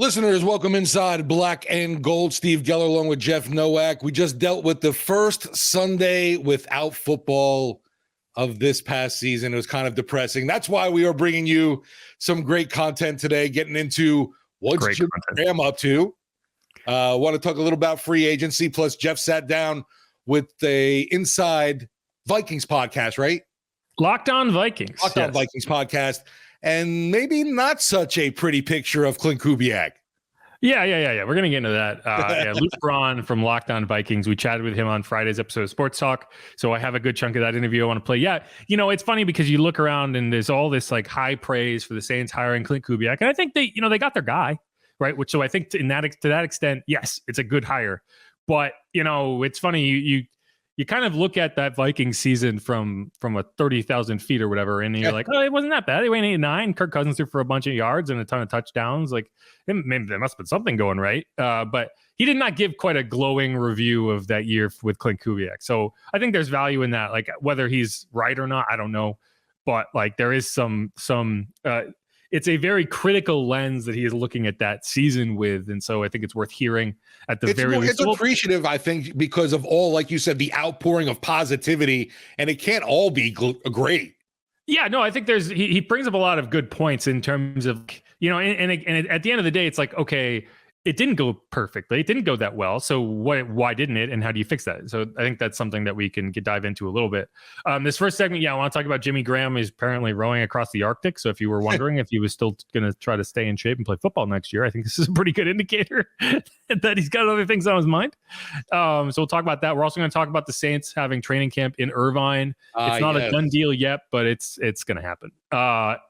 Listeners, welcome inside Black and Gold. Steve Geller along with Jeff Nowak. We just dealt with the first Sunday without football of this past season. It was kind of depressing. That's why we are bringing you some great content today, getting into what's Jim Graham up to. Want to talk a little about free agency. Plus, Jeff sat down with the Inside Vikings podcast, right? Locked On Vikings. Locked On Vikings podcast. And maybe not such a pretty picture of Klint Kubiak. Yeah. We're going to get into that. Luke Braun from Locked On Vikings. We chatted with him on Friday's episode of Sports Talk. So I have a good chunk of that interview I want to play. Yeah, it's funny because you look around and there's all this like high praise for the Saints hiring Klint Kubiak. And I think they got their guy, right? So I think to that extent, yes, it's a good hire. But, it's funny. You kind of look at that Vikings season from a 30,000 feet or whatever, and you're like, oh, it wasn't that bad. They went 8-9. Kirk Cousins threw for a bunch of yards and a ton of touchdowns. Like, maybe there must have been something going right. But he did not give quite a glowing review of that year with Klint Kubiak. So I think there's value in that. Like, whether he's right or not, I don't know. But like, there is some it's a very critical lens that he is looking at that season with. And so I think it's worth hearing at the very least. It's appreciative, I think, because of all, like you said, the outpouring of positivity, and it can't all be great. Yeah, no, I think he brings up a lot of good points in terms of, and at the end of the day, it's like, okay, it didn't go perfectly. It didn't go that well. So why didn't it? And how do you fix that? So I think that's something that we can dive into a little bit. This first segment, I want to talk about Jimmy Graham. He's apparently rowing across the Arctic. So if you were wondering if he was still going to try to stay in shape and play football next year, I think this is a pretty good indicator that he's got other things on his mind. So we'll talk about that. We're also going to talk about the Saints having training camp in Irvine. It's not a done deal yet, but it's going to happen.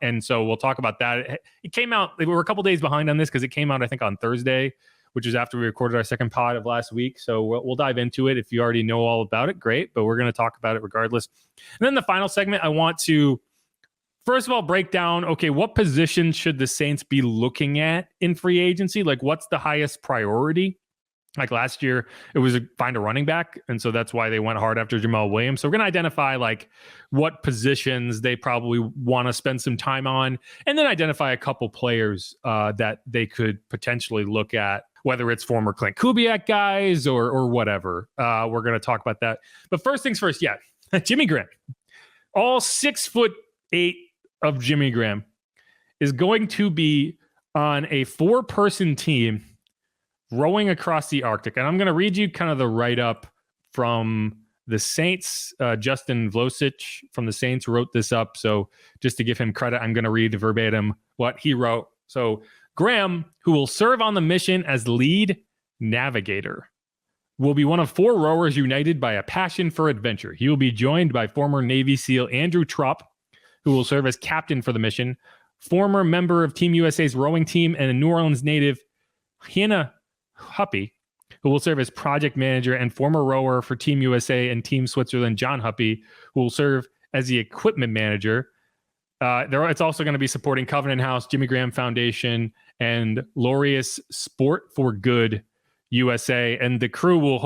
And so we'll talk about that. It came out, we were a couple days behind on this because it came out, I think, on Thursday, which is after we recorded our second pod of last week. So we'll dive into it. If you already know all about it, great, but we're going to talk about it regardless. And then the final segment, I want to, first of all, break down, okay, what position should the Saints be looking at in free agency? Like, what's the highest priority? Like last year, it was find a running back. And so that's why they went hard after Jamal Williams. So we're going to identify like what positions they probably want to spend some time on, and then identify a couple players that they could potentially look at, whether it's former Klint Kubiak guys or whatever. We're going to talk about that. But first things first, Jimmy Graham. All 6'8" of Jimmy Graham is going to be on a 4-person team rowing across the Arctic. And I'm going to read you kind of the write-up from the Saints. Justin Vlosich from the Saints wrote this up. So just to give him credit, I'm going to read verbatim what he wrote. So Graham, who will serve on the mission as lead navigator, will be one of 4 rowers united by a passion for adventure. He will be joined by former Navy SEAL Andrew Tropp, who will serve as captain for the mission, former member of Team USA's rowing team, and a New Orleans native, Hannah Huppy, who will serve as project manager, and former rower for Team USA and Team Switzerland, John Huppy, who will serve as the equipment manager. It's also going to be supporting Covenant House, Jimmy Graham Foundation, and Laureus Sport for Good USA. And the crew will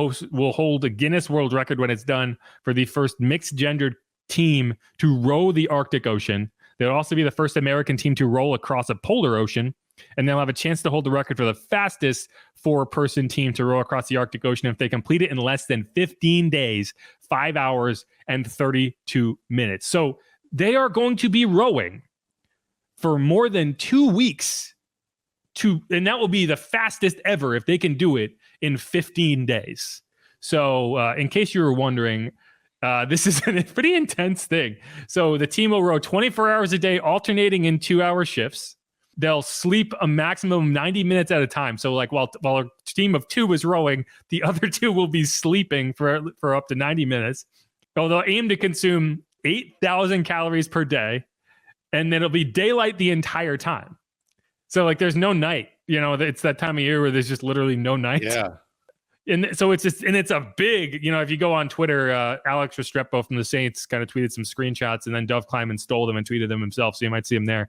hold a Guinness World Record when it's done for the first mixed-gendered team to row the Arctic Ocean. They'll also be the first American team to roll across a polar ocean. And they'll have a chance to hold the record for the fastest 4-person team to row across the Arctic Ocean if they complete it in less than 15 days, 5 hours, and 32 minutes. So they are going to be rowing for more than 2 weeks, and that will be the fastest ever if they can do it in 15 days. So in case you were wondering, this is a pretty intense thing. So the team will row 24 hours a day, alternating in 2-hour shifts. They'll sleep a maximum of 90 minutes at a time. So like while a team of 2 is rowing, the other 2 will be sleeping for up to 90 minutes. So they'll aim to consume 8,000 calories per day, and then it'll be daylight the entire time. So like there's no night, it's that time of year where there's just literally no night. Yeah. And so it's a big, if you go on Twitter, Alex Restrepo from the Saints kind of tweeted some screenshots, and then Dov Kleiman stole them and tweeted them himself. So you might see him there.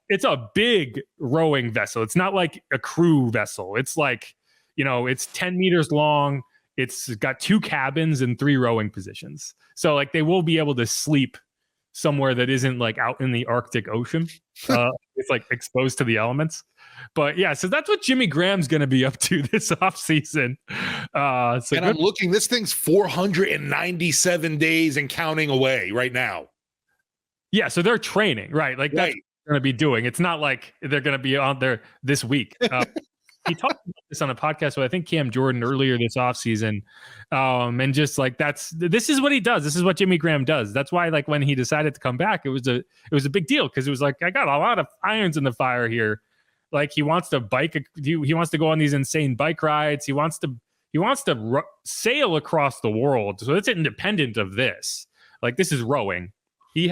It's a big rowing vessel. It's not like a crew vessel. It's like, it's 10 meters long. It's got 2 cabins and 3 rowing positions. So like they will be able to sleep somewhere that isn't like out in the Arctic Ocean. it's like exposed to the elements. But yeah, so that's what Jimmy Graham's going to be up to this offseason. And I'm looking, this thing's 497 days and counting away right now. Yeah, so they're training, right? Like that's what they're going to be doing. It's not like they're going to be on there this week. He talked about this on a podcast with I think Cam Jordan earlier this offseason. And just like this is what he does. This is what Jimmy Graham does. That's why like when he decided to come back, it was a big deal because it was like I got a lot of irons in the fire here. Like he wants to he wants to go on these insane bike rides. He wants to sail across the world. So it's independent of this. Like this is rowing. He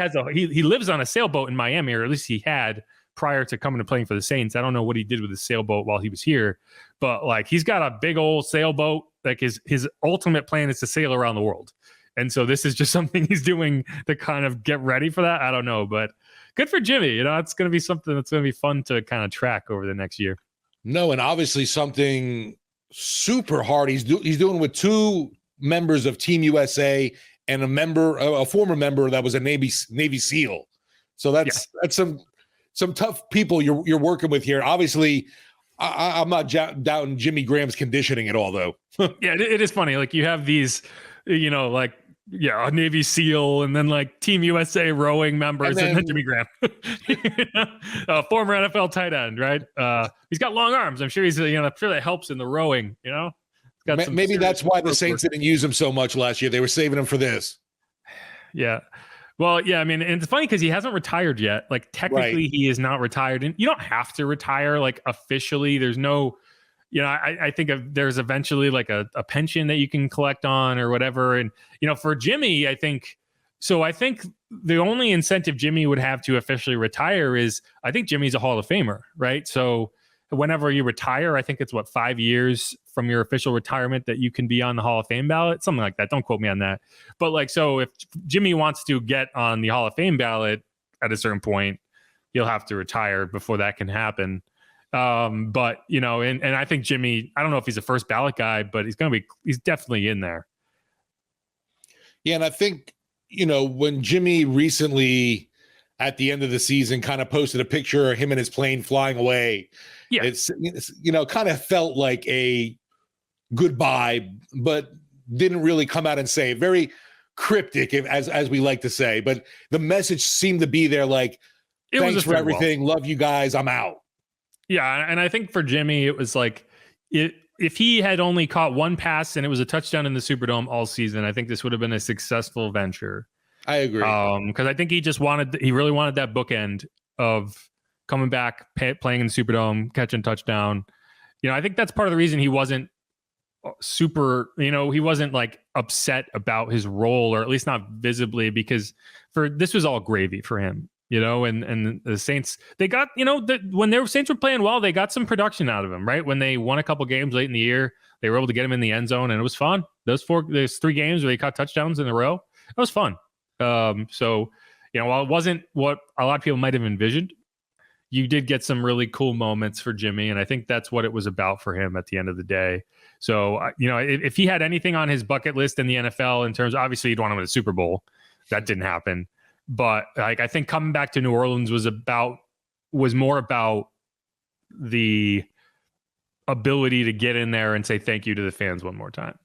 lives on a sailboat in Miami, or at least he had prior to coming to playing for the Saints. I don't know what he did with his sailboat while he was here, but like he's got a big old sailboat. Like his ultimate plan is to sail around the world. And so this is just something he's doing to kind of get ready for that. I don't know, but good for Jimmy. You know, it's going to be something that's going to be fun to kind of track over the next year. No, and obviously something super hard he's doing with two members of Team USA and a former member that was a Navy SEAL. So that's some tough people you're working with here. Obviously, I'm not doubting Jimmy Graham's conditioning at all, though. Yeah, it is funny. Like you have these, you know, like a Navy SEAL, and then like Team USA rowing members, and then Jimmy Graham, former NFL tight end, right? He's got long arms. I'm sure I'm sure that helps in the rowing. You know, maybe that's why the Saints didn't use him so much last year. They were saving him for this. Yeah. Well, yeah, I mean, and it's funny because he hasn't retired yet. Like technically he is not retired, and you don't have to retire like officially. There's no, you know, I think there's eventually like a pension that you can collect on or whatever. And, you know, for Jimmy, I think the only incentive Jimmy would have to officially retire is I think Jimmy's a Hall of Famer, right? So whenever you retire, I think it's 5 years from your official retirement that you can be on the Hall of Fame ballot, something like that. Don't quote me on that. But like, so if Jimmy wants to get on the Hall of Fame ballot at a certain point, he'll have to retire before that can happen. But you know, and I think Jimmy, I don't know if he's a first ballot guy, but he's definitely in there. Yeah. And I think, you know, when Jimmy recently at the end of the season kind of posted a picture of him and his plane flying away, it's you know, kind of felt like a goodbye, but didn't really come out and say. Very cryptic, as we like to say, but the message seemed to be there like, thanks for everything, love you guys, I'm out. Yeah, and I think for Jimmy, it was like, if he had only caught one pass and it was a touchdown in the Superdome all season, I think this would have been a successful venture. I agree. Because I think he really wanted that bookend of coming back, playing in the Superdome, catching touchdown. You know, I think that's part of the reason he wasn't super, you know, he wasn't like upset about his role, or at least not visibly, because this was all gravy for him. You know, and the Saints, they got, you know, when their Saints were playing well, they got some production out of him, right? When they won a couple games late in the year, they were able to get him in the end zone, and it was fun. There's 3 games where they caught touchdowns in a row. It was fun. So, you know, while it wasn't what a lot of people might have envisioned, you did get some really cool moments for Jimmy, and I think that's what it was about for him at the end of the day. So, you know, if he had anything on his bucket list in the NFL in terms, obviously you'd want him in the Super Bowl. That didn't happen. But like, I think coming back to New Orleans was more about the ability to get in there and say thank you to the fans one more time.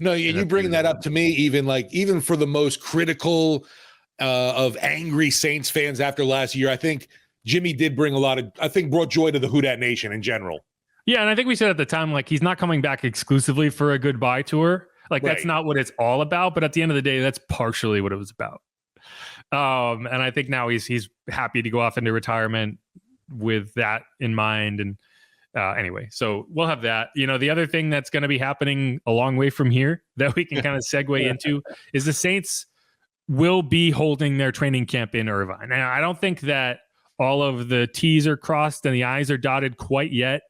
No, you bring that up to me, even for the most critical of angry Saints fans after last year. I think Jimmy did bring brought joy to the Who Dat Nation in general. Yeah, and I think we said at the time, like, he's not coming back exclusively for a goodbye tour. Like, that's not what it's all about. But at the end of the day, that's partially what it was about. And I think now he's happy to go off into retirement with that in mind. And anyway, so we'll have that. You know, the other thing that's going to be happening a long way from here that we can kind of segue into is the Saints will be holding their training camp in Irvine. And I don't think that all of the T's are crossed and the I's are dotted quite yet.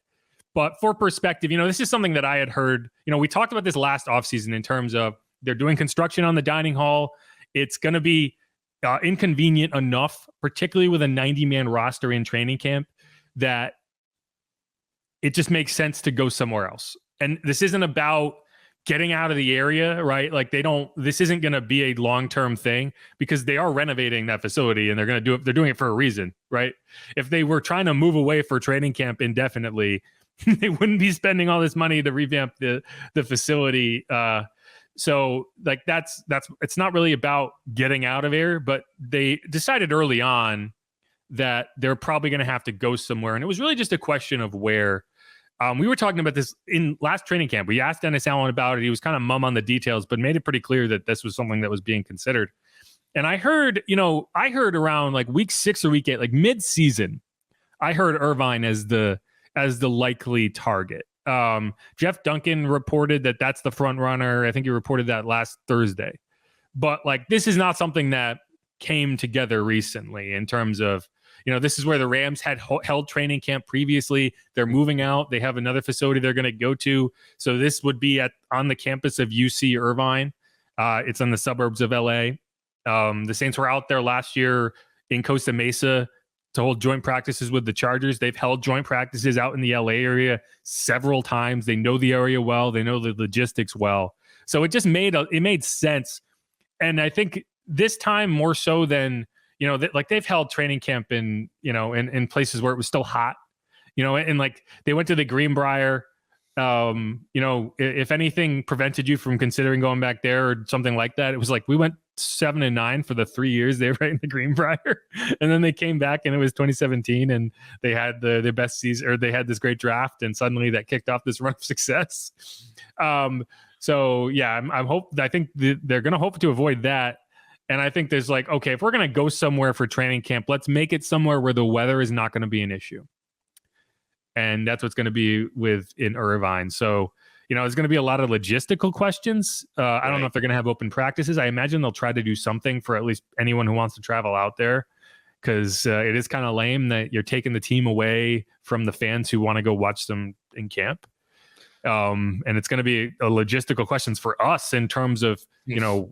But for perspective, you know, this is something that I had heard. You know, we talked about this last offseason in terms of they're doing construction on the dining hall. It's going to be inconvenient enough, particularly with a 90-man roster in training camp, that it just makes sense to go somewhere else. And this isn't about getting out of the area, right? Like this isn't going to be a long-term thing because they are renovating that facility and they're doing it for a reason, right? If they were trying to move away for training camp indefinitely, they wouldn't be spending all this money to revamp the facility. So like it's not really about getting out of here, but they decided early on that they're probably going to have to go somewhere. And it was really just a question of where. We were talking about this in last training camp. We asked Dennis Allen about it. He was kind of mum on the details, but made it pretty clear that this was something that was being considered. And I heard around like week 6 or week 8, like mid-season, I heard Irvine as the likely target. Jeff Duncan reported that that's the front runner. I think he reported that last Thursday. But like this is not something that came together recently in terms of, this is where the Rams had held training camp previously. They're moving out. They have another facility they're going to go to. So this would be on the campus of UC Irvine. It's in the suburbs of LA. The Saints were out there last year in Costa Mesa to hold joint practices with the Chargers. They've held joint practices out in the LA area several times. They know the area well. They know the logistics well. So it just made sense. And I think this time more so than like they've held training camp in places where it was still hot, and like they went to the Greenbrier. If anything prevented you from considering going back there or something like that, it was like we went 7-9 for the 3 years they were in the Greenbrier, and then they came back and it was 2017 and they had their best season, or they had this great draft, and suddenly that kicked off this run of success. So yeah, I think they're going to hope to avoid that. And I think there's like, okay, if we're going to go somewhere for training camp, let's make it somewhere where the weather is not going to be an issue. And that's what's going to be in Irvine. So, there's going to be a lot of logistical questions. I don't know if they're going to have open practices. I imagine they'll try to do something for at least anyone who wants to travel out there, because it is kind of lame that you're taking the team away from the fans who want to go watch them in camp. And it's going to be a logistical questions for us in terms of,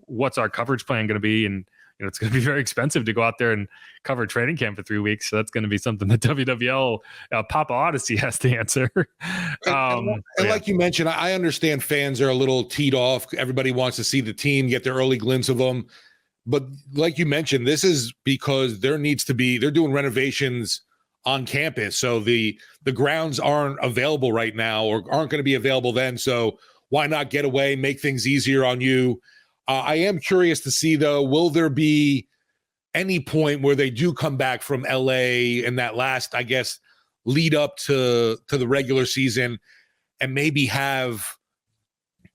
what's our coverage plan going to be? And, it's going to be very expensive to go out there and cover training camp for 3 weeks. So that's going to be something that WWL, Papa Audacy has to answer. And like you mentioned, I understand fans are a little teed off. Everybody wants to see the team, get their early glimpse of them. But like you mentioned, this is because they're doing renovations on campus. So the grounds aren't available right now, or aren't going to be available then. So why not get away, make things easier on you? I am curious to see, though, will there be any point where they do come back from LA in that last, I guess, lead up to the regular season, and maybe have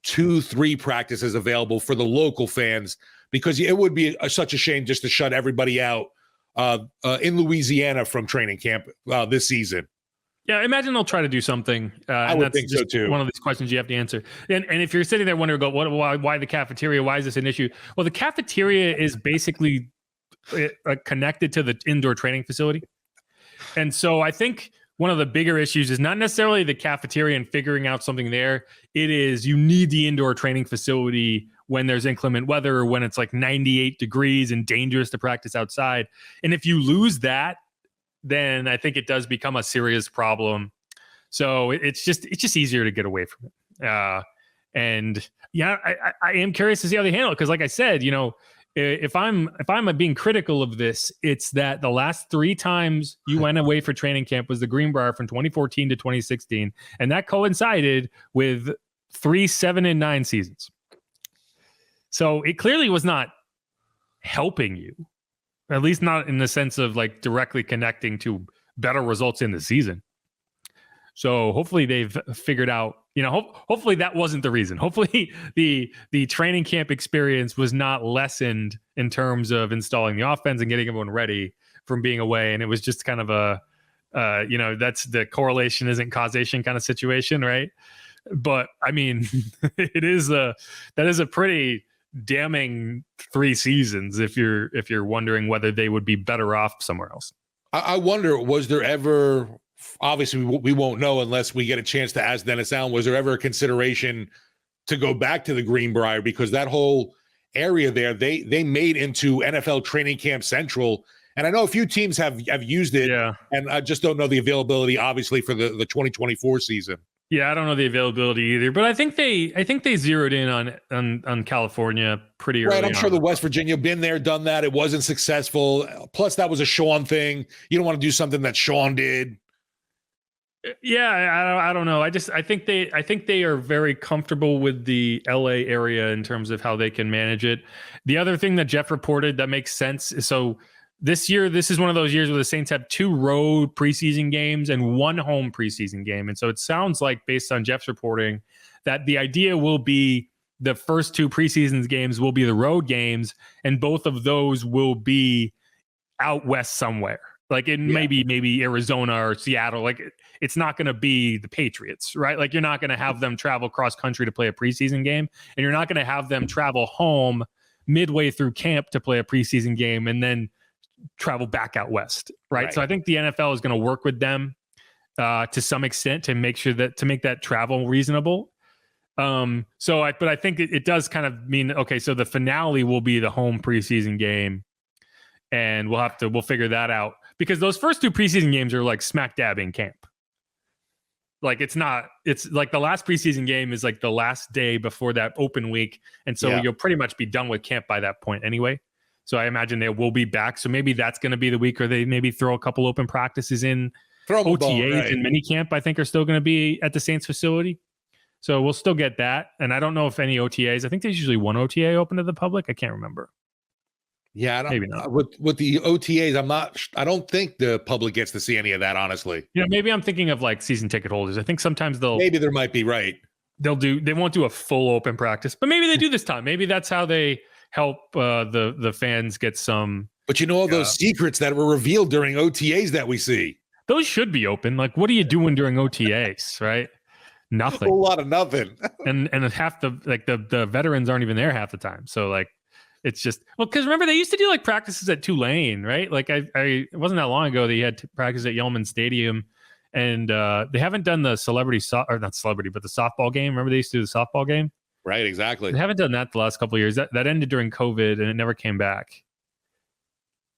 2-3 practices available for the local fans? Because it would be such a shame just to shut everybody out in Louisiana from training camp this season. Yeah, I imagine they'll try to do something. I would think so too. One of these questions you have to answer. And if you're sitting there wondering, why the cafeteria? Why is this an issue? Well, the cafeteria is basically connected to the indoor training facility. And so I think one of the bigger issues is not necessarily the cafeteria and figuring out something there. It is you need the indoor training facility when there's inclement weather, or when it's like 98 degrees and dangerous to practice outside. And if you lose that, then I think it does become a serious problem. So it's just easier to get away from it. And yeah, I am curious to see how they handle it. Cause like I said, if I'm being critical of this, it's that the last 3 times you went away for training camp was the Greenbrier from 2014 to 2016. And that coincided with 3 7-9 seasons. So it clearly was not helping you. At least not in the sense of like directly connecting to better results in the season. So hopefully they've figured out, hopefully that wasn't the reason. Hopefully the training camp experience was not lessened in terms of installing the offense and getting everyone ready from being away. And it was just kind of that's the correlation isn't causation kind of situation, right? But I mean, that is a pretty damning 3 seasons if you're wondering whether they would be better off somewhere else. I wonder, was there ever, obviously we won't know unless we get a chance to ask Dennis Allen, was there ever a consideration to go back to the Greenbrier? Because that whole area there, they made into NFL Training Camp Central, and I know a few teams have used it. Yeah. And I just don't know the availability, obviously, for the 2024 season. Yeah, I don't know the availability either, but I think they zeroed in on California pretty early. Right, I'm sure the West Virginia been there, done that. It wasn't successful. Plus, that was a Sean thing. You don't want to do something that Sean did. Yeah, I don't know. I think they are very comfortable with the LA area in terms of how they can manage it. The other thing that Jeff reported that makes sense is, so this year, this is one of those years where the Saints have 2 road preseason games and 1 home preseason game. And so it sounds like, based on Jeff's reporting, that the idea will be the first 2 preseason games will be the road games, and both of those will be out west somewhere. Like maybe Arizona or Seattle. Like, it's not going to be the Patriots, right? Like, you're not going to have them travel cross country to play a preseason game, and you're not going to have them travel home midway through camp to play a preseason game and then travel back out west, right? So I think the NFL is going to work with them to some extent to make that travel reasonable. But I think it does kind of mean, okay, so the finale will be the home preseason game, and we'll figure that out, because those first 2 preseason games are like smack dab in camp. Like, it's like the last preseason game is like the last day before that open week, and so you'll pretty much be done with camp by that point anyway. So I imagine they will be back. So maybe that's going to be the week, or they maybe throw a couple open practices in. OTAs and mini camp, I think, are still going to be at the Saints facility. So we'll still get that. And I don't know if any OTAs, I think there's usually 1 OTA open to the public. I can't remember. Yeah, maybe not. With the OTAs, I don't think the public gets to see any of that, honestly. Maybe I'm thinking of like season ticket holders. I think sometimes maybe there might be, right. They won't do a full open practice, but maybe they do this time. Maybe that's how they help the fans get some. But all those secrets that were revealed during OTAs that we see, those should be open. Like, what are you doing during OTAs, right? Nothing. A whole lot of nothing. and half the veterans aren't even there half the time. So like, it's just, because remember, they used to do like practices at Tulane, right? Like, it wasn't that long ago that you had to practice at Yelman Stadium, and they haven't done the not celebrity, but the softball game. Remember they used to do the softball game? Right, exactly. They haven't done that the last couple of years. That ended during COVID, and it never came back.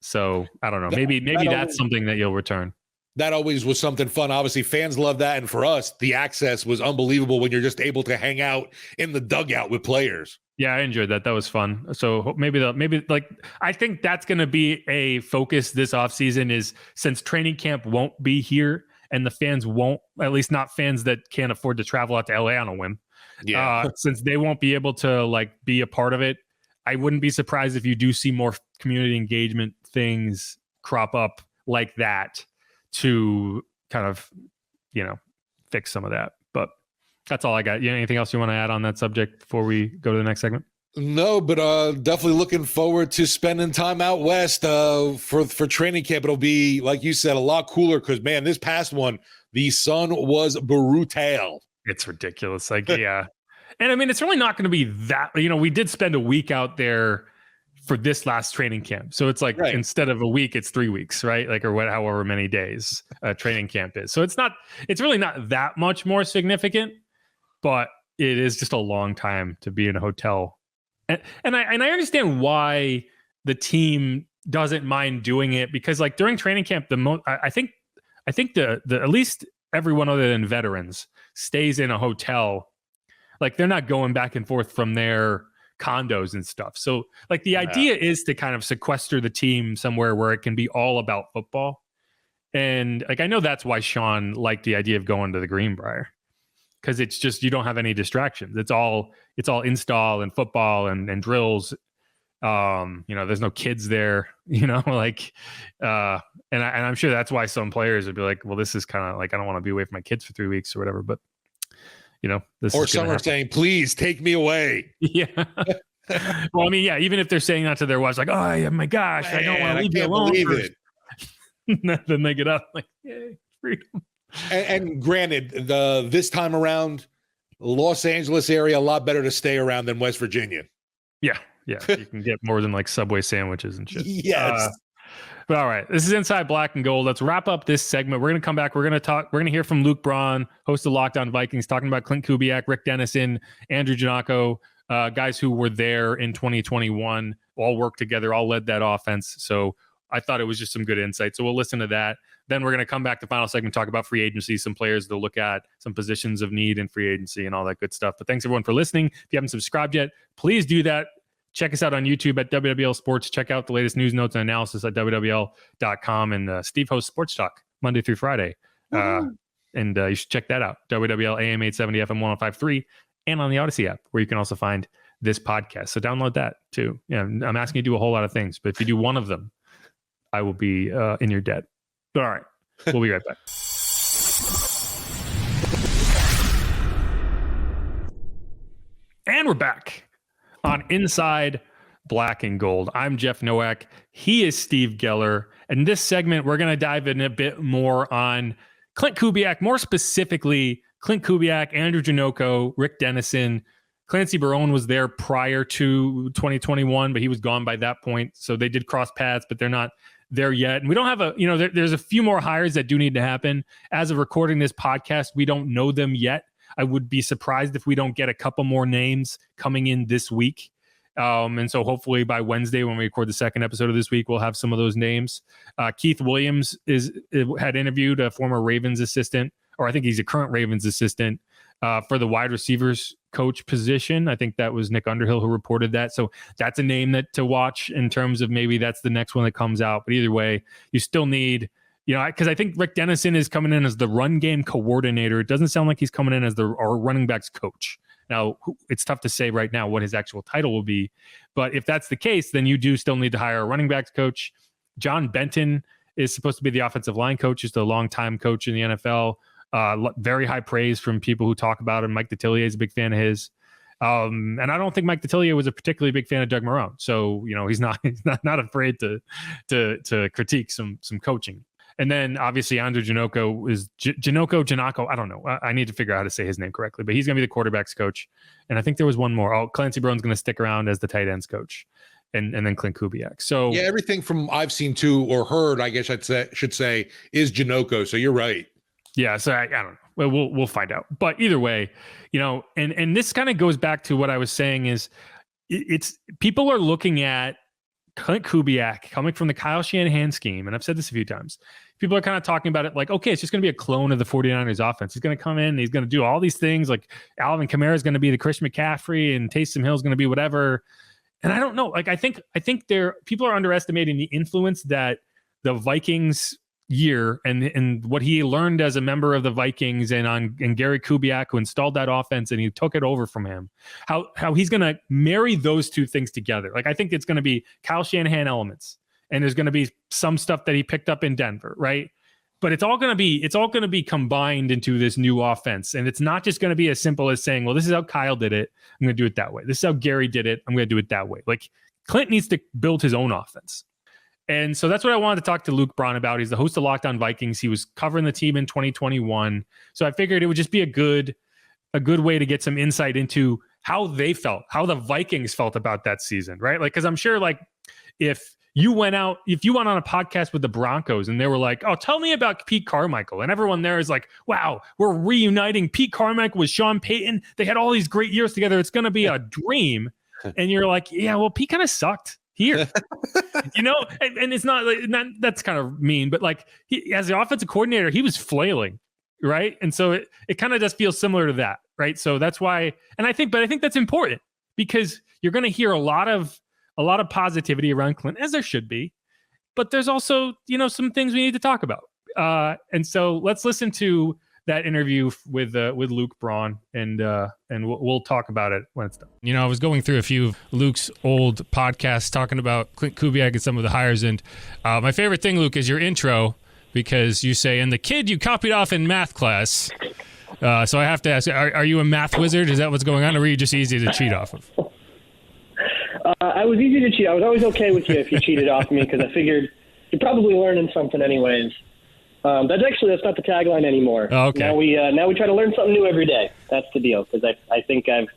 So I don't know. Maybe that's something that you'll return. That always was something fun. Obviously, fans love that, and for us, the access was unbelievable when you're just able to hang out in the dugout with players. Yeah, I enjoyed that. That was fun. So maybe I think that's going to be a focus this offseason, is since training camp won't be here and the fans won't, at least not fans that can't afford to travel out to LA on a whim. Yeah. Since they won't be able to like be a part of it, I wouldn't be surprised if you do see more community engagement things crop up like that to kind of, fix some of that. But that's all I got. Anything else you want to add on that subject before we go to the next segment? No, but definitely looking forward to spending time out west for training camp. It'll be, like you said, a lot cooler because, man, this past one, the sun was brutal. It's ridiculous. Like, yeah. And I mean, it's really not going to be that, we did spend a week out there for this last training camp. So it's like, instead of a week, it's 3 weeks, right? Like, or however many days training camp is. So it's really not that much more significant, but it is just a long time to be in a hotel. And I understand why the team doesn't mind doing it, because like during training camp, I think the at least everyone other than veterans stays in a hotel. Like, they're not going back and forth from their condos and stuff. So like the idea is to kind of sequester the team somewhere where it can be all about football. And like, I know that's why Sean liked the idea of going to the Greenbrier, because it's just, you don't have any distractions. It's all install and football and drills. There's no kids there, and I'm sure that's why some players would be like, well, this is kind of like, I don't want to be away from my kids for 3 weeks or whatever, but this or some are saying, please take me away. Yeah. Well, I mean, yeah, even if they're saying that to their wives, like, oh my gosh, man, I don't want to leave you alone. Then they get up like, yay, freedom. And granted, this time around, Los Angeles area, a lot better to stay around than West Virginia. Yeah. You can get more than like Subway sandwiches and shit. Yes. But all right, this is Inside Black and Gold. Let's wrap up this segment. We're going to come back. We're going to hear from Luke Braun, host of Locked On Vikings, talking about Klint Kubiak, Rick Dennison, Andrew Janocko, guys who were there in 2021, all worked together, all led that offense. So I thought it was just some good insight. So we'll listen to that. Then we're going to come back to final segment, talk about free agency, some players to look at, some positions of need in free agency and all that good stuff. But thanks everyone for listening. If you haven't subscribed yet, please do that. Check us out on YouTube at WWL Sports. Check out the latest news, notes, and analysis at WWL.com. And Steve hosts Sports Talk Monday through Friday. And you should check that out. WWL AM 870 FM 105.3 and on the Audacy app, where you can also find this podcast. So download that too. Yeah, I'm asking you to do a whole lot of things, but if you do one of them, I will be in your debt. All right. We'll be right back. And we're back on Inside Black and Gold. I'm Jeff Nowak. He is Steve Geller. In this segment, we're going to dive in a bit more on Klint Kubiak, more specifically Klint Kubiak, Andrew Janocko, Rick Dennison. Clancy Barone was there prior to 2021, but he was gone by that point. So they did cross paths, but they're not there yet. And we don't have there's a few more hires that do need to happen. As of recording this podcast, we don't know them yet. I would be surprised if we don't get a couple more names coming in this week. And so hopefully by Wednesday, when we record the second episode of this week, we'll have some of those names. Keith Williams had interviewed a former Ravens assistant, or I think he's a current Ravens assistant, for the wide receivers coach position. I think that was Nick Underhill who reported that. So that's a name that to watch in terms of maybe that's the next one that comes out. But either way, you still need, because I think Rick Dennison is coming in as the run game coordinator. It doesn't sound like he's coming in as our running backs coach. Now, it's tough to say right now what his actual title will be. But if that's the case, then you do still need to hire a running backs coach. John Benton is supposed to be the offensive line coach, just a longtime coach in the NFL. Very high praise from people who talk about him. Mike Detillier is a big fan of his. And I don't think Mike Detillier was a particularly big fan of Doug Marrone. So, he's not afraid to critique some coaching. And then obviously Andrew Janocko is Janocko. I don't know. I need to figure out how to say his name correctly, but he's going to be the quarterback's coach. And I think there was one more. Clancy Barone's going to stick around as the tight ends coach. And then Klint Kubiak. So yeah, everything from I've seen to or heard, I guess should say is Janocko. So you're right. Yeah. So I don't know. Well, we'll find out. But either way, and this kind of goes back to what I was saying is it's people are looking at Klint Kubiak coming from the Kyle Shanahan scheme. And I've said this a few times. People are kind of talking about it like, okay, it's just going to be a clone of the 49ers offense. He's going to come in, he's going to do all these things. Like Alvin Kamara is going to be the Christian McCaffrey and Taysom Hill is going to be whatever. And I don't know. Like, I think people are underestimating the influence that the Vikings year and what he learned as a member of the Vikings and Gary Kubiak, who installed that offense and he took it over from him, how he's going to marry those two things together. Like, I think it's going to be Kyle Shanahan elements and there's going to be some stuff that he picked up in Denver. Right. But it's all going to be combined into this new offense. And it's not just going to be as simple as saying, well, this is how Kyle did it. I'm going to do it that way. This is how Gary did it. I'm going to do it that way. Like, Klint needs to build his own offense. And so that's what I wanted to talk to Luke Braun about. He's the host of Locked On Vikings. He was covering the team in 2021. So I figured it would just be a good way to get some insight into how they felt, how the Vikings felt about that season, right? Like, because I'm sure, like, if you went on a podcast with the Broncos and they were like, oh, tell me about Pete Carmichael. And everyone there is like, wow, we're reuniting Pete Carmichael with Sean Payton. They had all these great years together. It's going to be a dream. And you're like, yeah, well, Pete kind of sucked here, and it's not that's kind of mean, but like he, as the offensive coordinator, he was flailing. Right. And so it kind of just feels similar to that. Right. So that's why. And I think that's important because you're going to hear a lot of positivity around Klint, as there should be, but there's also, some things we need to talk about. And so let's listen to that interview with Luke Braun, and we'll talk about it when it's done. I was going through a few of Luke's old podcasts talking about Klint Kubiak and some of the hires, and my favorite thing, Luke, is your intro, because you say, and the kid you copied off in math class. So I have to ask, are you a math wizard? Is that what's going on, or were you just easy to cheat off of? I was easy to cheat. I was always okay with you if you cheated off me, because I figured you're probably learning something anyways. That's not the tagline anymore. Oh, okay. Now we try to learn something new every day. That's the deal, because I think I've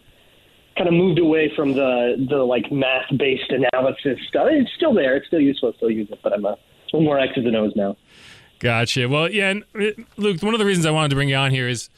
kind of moved away from the like math-based analysis stuff. It's still there. It's still useful. I still use it, but I'm a little more X's and O's now. Gotcha. Well, yeah, and Luke, one of the reasons I wanted to bring you on here is,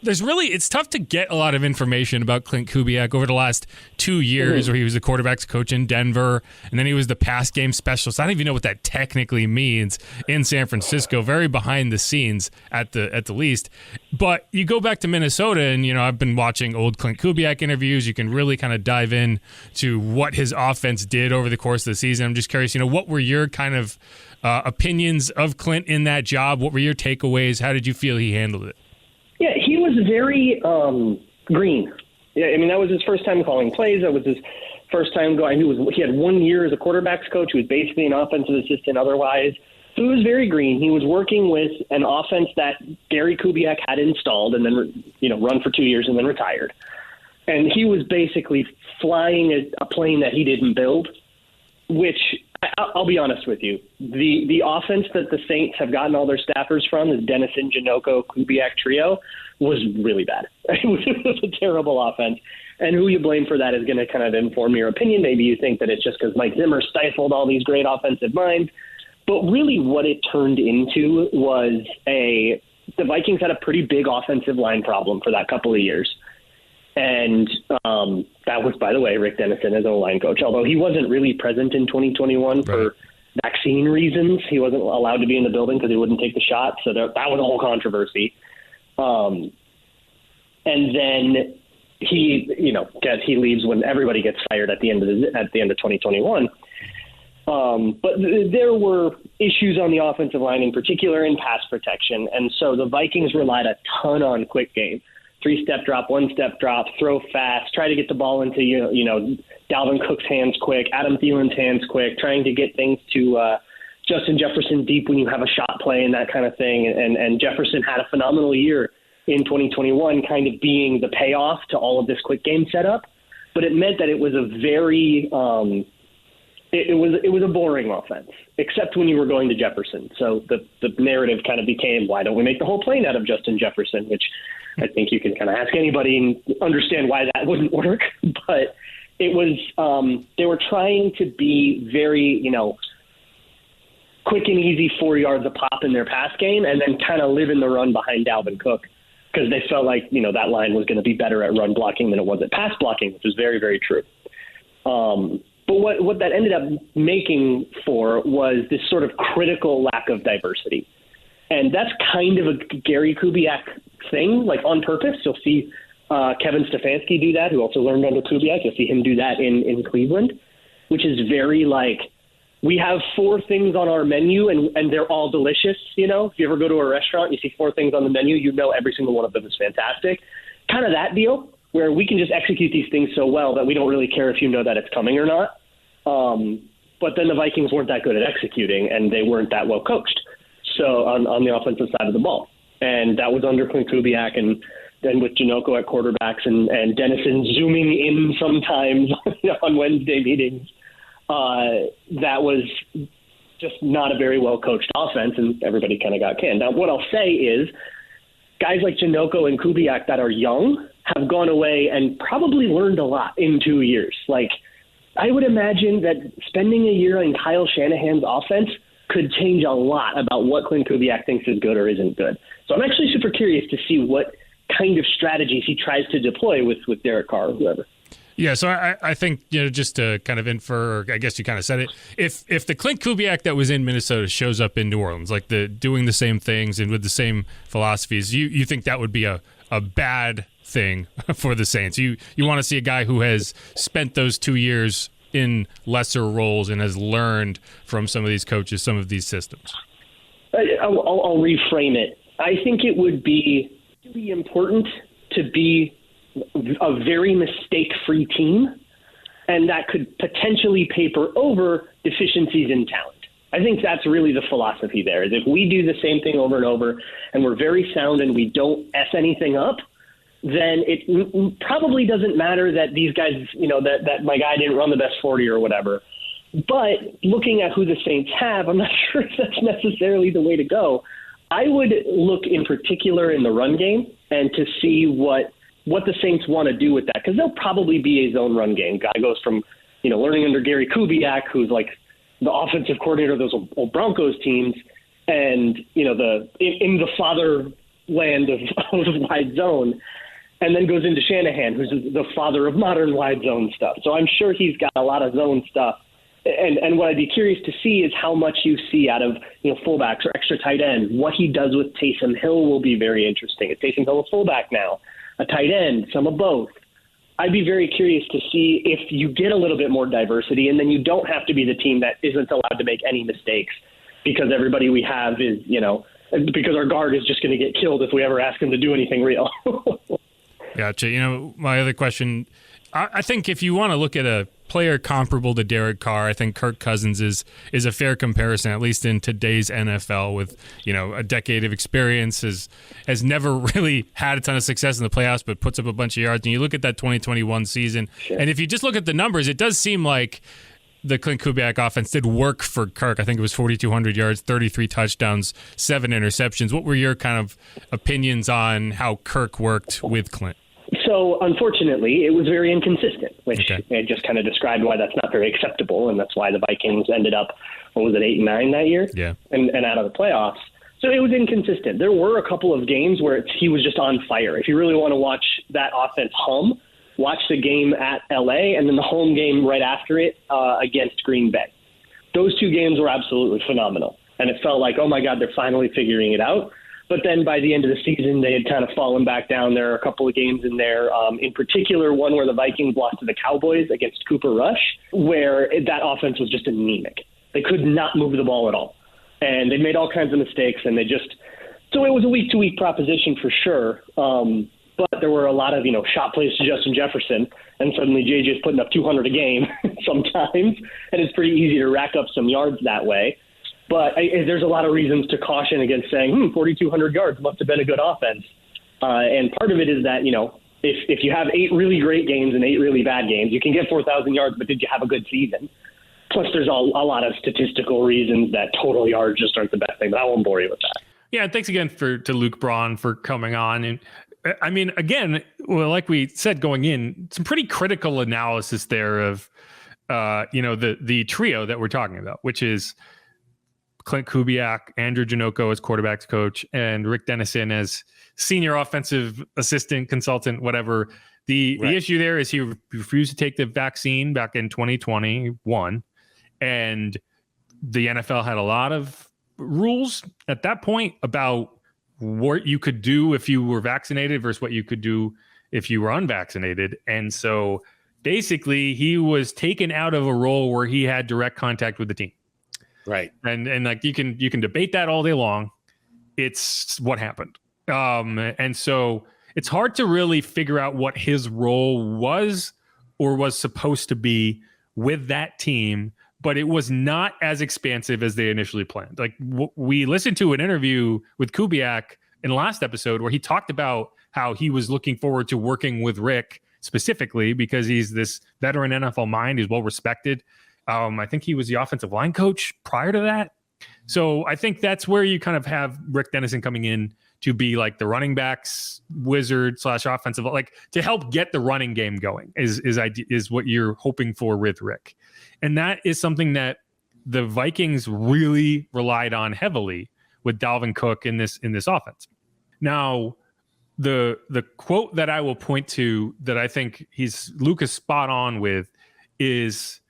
it's tough to get a lot of information about Klint Kubiak over the last 2 years, where he was the quarterbacks coach in Denver, and then he was the pass game specialist. I don't even know what that technically means in San Francisco. Very behind the scenes at the least. But you go back to Minnesota, and I've been watching old Klint Kubiak interviews. You can really kind of dive in to what his offense did over the course of the season. I'm just curious, what were your kind of opinions of Klint in that job? What were your takeaways? How did you feel he handled it? Yeah, he was very green. Yeah, I mean, that was his first time calling plays. That was his first time going. He had 1 year as a quarterbacks coach. He was basically an offensive assistant otherwise. So he was very green. He was working with an offense that Gary Kubiak had installed and then, run for 2 years and then retired. And he was basically flying a plane that he didn't build, which I'll be honest with you. The offense that the Saints have gotten all their staffers from, the Dennison, Janocko, Kubiak trio, was really bad. It was a terrible offense. And who you blame for that is going to kind of inform your opinion. Maybe you think that it's just because Mike Zimmer stifled all these great offensive minds. But really what it turned into was the Vikings had a pretty big offensive line problem for that couple of years. And that was, by the way, Rick Dennison as O-line coach, although he wasn't really present in 2021 for vaccine reasons. He wasn't allowed to be in the building because he wouldn't take the shot. So that was a whole controversy. And then he leaves when everybody gets fired at the end of 2021. But there were issues on the offensive line, in particular in pass protection. And so the Vikings relied a ton on quick game. 3-step drop, 1-step drop, throw fast, try to get the ball into, Dalvin Cook's hands quick, Adam Thielen's hands quick, trying to get things to Justin Jefferson deep when you have a shot play and that kind of thing. And Jefferson had a phenomenal year in 2021, kind of being the payoff to all of this quick game setup. But it meant that it was a very it was a boring offense, except when you were going to Jefferson. So the narrative kind of became, why don't we make the whole plane out of Justin Jefferson, which I think you can kind of ask anybody and understand why that wouldn't work. But it was they were trying to be very, quick and easy 4 yards a pop in their pass game, and then kind of live in the run behind Dalvin Cook, because they felt like, that line was going to be better at run blocking than it was at pass blocking, which is very, very true. But what that ended up making for was this sort of critical lack of diversity. And that's kind of a Gary Kubiak thing, like on purpose. You'll see Kevin Stefanski do that, who also learned under Kubiak. You'll see him do that in Cleveland, which is very like, we have 4 things on our menu and they're all delicious. If you ever go to a restaurant, you see 4 things on the menu, every single one of them is fantastic. Kind of that deal, where we can just execute these things so well that we don't really care if you know that it's coming or not. But then the Vikings weren't that good at executing, and they weren't that well coached. So on the offensive side of the ball. And that was under Klint Kubiak, and then with Janocko at quarterbacks and Dennison zooming in sometimes on Wednesday meetings. That was just not a very well-coached offense, and everybody kind of got canned. Now, what I'll say is guys like Janocko and Kubiak that are young have gone away and probably learned a lot in 2 years. Like, I would imagine that spending a year in Kyle Shanahan's offense could change a lot about what Klint Kubiak thinks is good or isn't good. So I'm actually super curious to see what kind of strategies he tries to deploy with Derek Carr or whoever. Yeah, so I think, just to kind of infer, or I guess you kind of said it, if the Klint Kubiak that was in Minnesota shows up in New Orleans, like doing the same things and with the same philosophies, you think that would be a bad thing for the Saints? You want to see a guy who has spent those 2 years in lesser roles and has learned from some of these coaches, some of these systems? I'll reframe it. I think it would be really important to be a very mistake-free team, and that could potentially paper over deficiencies in talent. I think that's really the philosophy there, is if we do the same thing over and over and we're very sound and we don't F anything up, then it probably doesn't matter that these guys, that my guy didn't run the best 40 or whatever. But looking at who the Saints have, I'm not sure if that's necessarily the way to go. I would look in particular in the run game and to see what the Saints want to do with that, because they'll probably be a zone run game. Guy goes from, learning under Gary Kubiak, who's like the offensive coordinator of those old Broncos teams, and, in the father land of wide zone, and then goes into Shanahan, who's the father of modern wide zone stuff. So I'm sure he's got a lot of zone stuff. And what I'd be curious to see is how much you see out of fullbacks or extra tight ends. What he does with Taysom Hill will be very interesting. Is Taysom Hill a fullback now, a tight end, some of both? I'd be very curious to see if you get a little bit more diversity, and then you don't have to be the team that isn't allowed to make any mistakes because everybody we have is, because our guard is just going to get killed if we ever ask him to do anything real. Gotcha. My other question, I think if you want to look at a player comparable to Derek Carr, I think Kirk Cousins is a fair comparison, at least in today's NFL, with a decade of experience, has never really had a ton of success in the playoffs, but puts up a bunch of yards. And you look at that 2021 season, and if you just look at the numbers, it does seem like the Klint Kubiak offense did work for Kirk. I think it was 4,200 yards, 33 touchdowns, 7 interceptions. What were your kind of opinions on how Kirk worked with Klint? So, unfortunately, it was very inconsistent, which I just kind of described why that's not very acceptable, and that's why the Vikings ended up, 8-9 that year? Yeah. And out of the playoffs. So it was inconsistent. There were a couple of games where he was just on fire. If you really want to watch that offense hum, watch the game at L.A. and then the home game right after it against Green Bay. Those two games were absolutely phenomenal, and it felt like, oh, my God, they're finally figuring it out. But then by the end of the season, they had kind of fallen back down. There are a couple of games in there, in particular, one where the Vikings lost to the Cowboys against Cooper Rush, where that offense was just anemic. They could not move the ball at all. And they made all kinds of mistakes, and so it was a week-to-week proposition for sure. But there were a lot of, shot plays to Justin Jefferson, and suddenly JJ's putting up 200 a game sometimes, and it's pretty easy to rack up some yards that way. But there's a lot of reasons to caution against saying, 4,200 yards must have been a good offense. And part of it is that, if you have 8 really great games and 8 really bad games, you can get 4,000 yards, but did you have a good season? Plus, there's a lot of statistical reasons that total yards just aren't the best thing, but I won't bore you with that. Yeah, and thanks again to Luke Braun for coming on. And I mean, again, like we said going in, some pretty critical analysis there of, the trio that we're talking about, which is Klint Kubiak, Andrew Janocko as quarterbacks coach, and Rick Dennison as senior offensive assistant, consultant, whatever. The issue there is he refused to take the vaccine back in 2021, and the NFL had a lot of rules at that point about what you could do if you were vaccinated versus what you could do if you were unvaccinated. And so basically he was taken out of a role where he had direct contact with the team. Right. And like you can debate that all day long. It's what happened. And so it's hard to really figure out what his role was or was supposed to be with that team, but it was not as expansive as they initially planned. Like we listened to an interview with Kubiak in the last episode where he talked about how he was looking forward to working with Rick specifically because he's this veteran NFL mind. He's well respected. I think he was the offensive line coach prior to that. So I think that's where you kind of have Rick Dennison coming in to be like the running backs wizard / offensive, like to help get the running game going is what you're hoping for with Rick. And that is something that the Vikings really relied on heavily with Dalvin Cook in this offense. Now, the quote that I will point to that I think Luke is spot on with is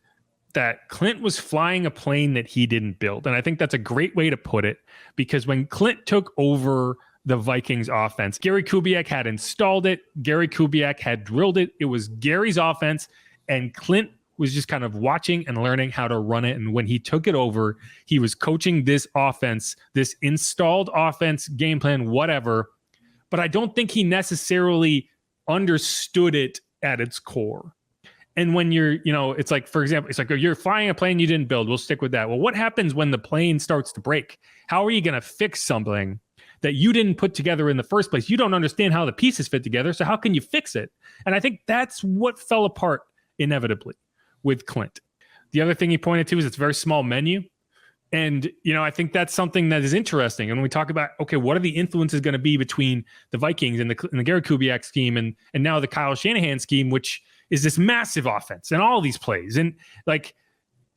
that Klint was flying a plane that he didn't build. And I think that's a great way to put it, because when Klint took over the Vikings offense, Gary Kubiak had installed it. Gary Kubiak had drilled it. It was Gary's offense, and Klint was just kind of watching and learning how to run it. And when he took it over, he was coaching this offense, this installed offense, game plan, whatever. But I don't think he necessarily understood it at its core. And when you're, it's like, for example, it's like you're flying a plane you didn't build. We'll stick with that. Well, what happens when the plane starts to break? How are you going to fix something that you didn't put together in the first place? You don't understand how the pieces fit together. So how can you fix it? And I think that's what fell apart inevitably with Klint. The other thing he pointed to is it's a very small menu. And, I think that's something that is interesting. And when we talk about, okay, what are the influences going to be between the Vikings and the Gary Kubiak scheme and now the Kyle Shanahan scheme, which is this massive offense and all these plays. And like,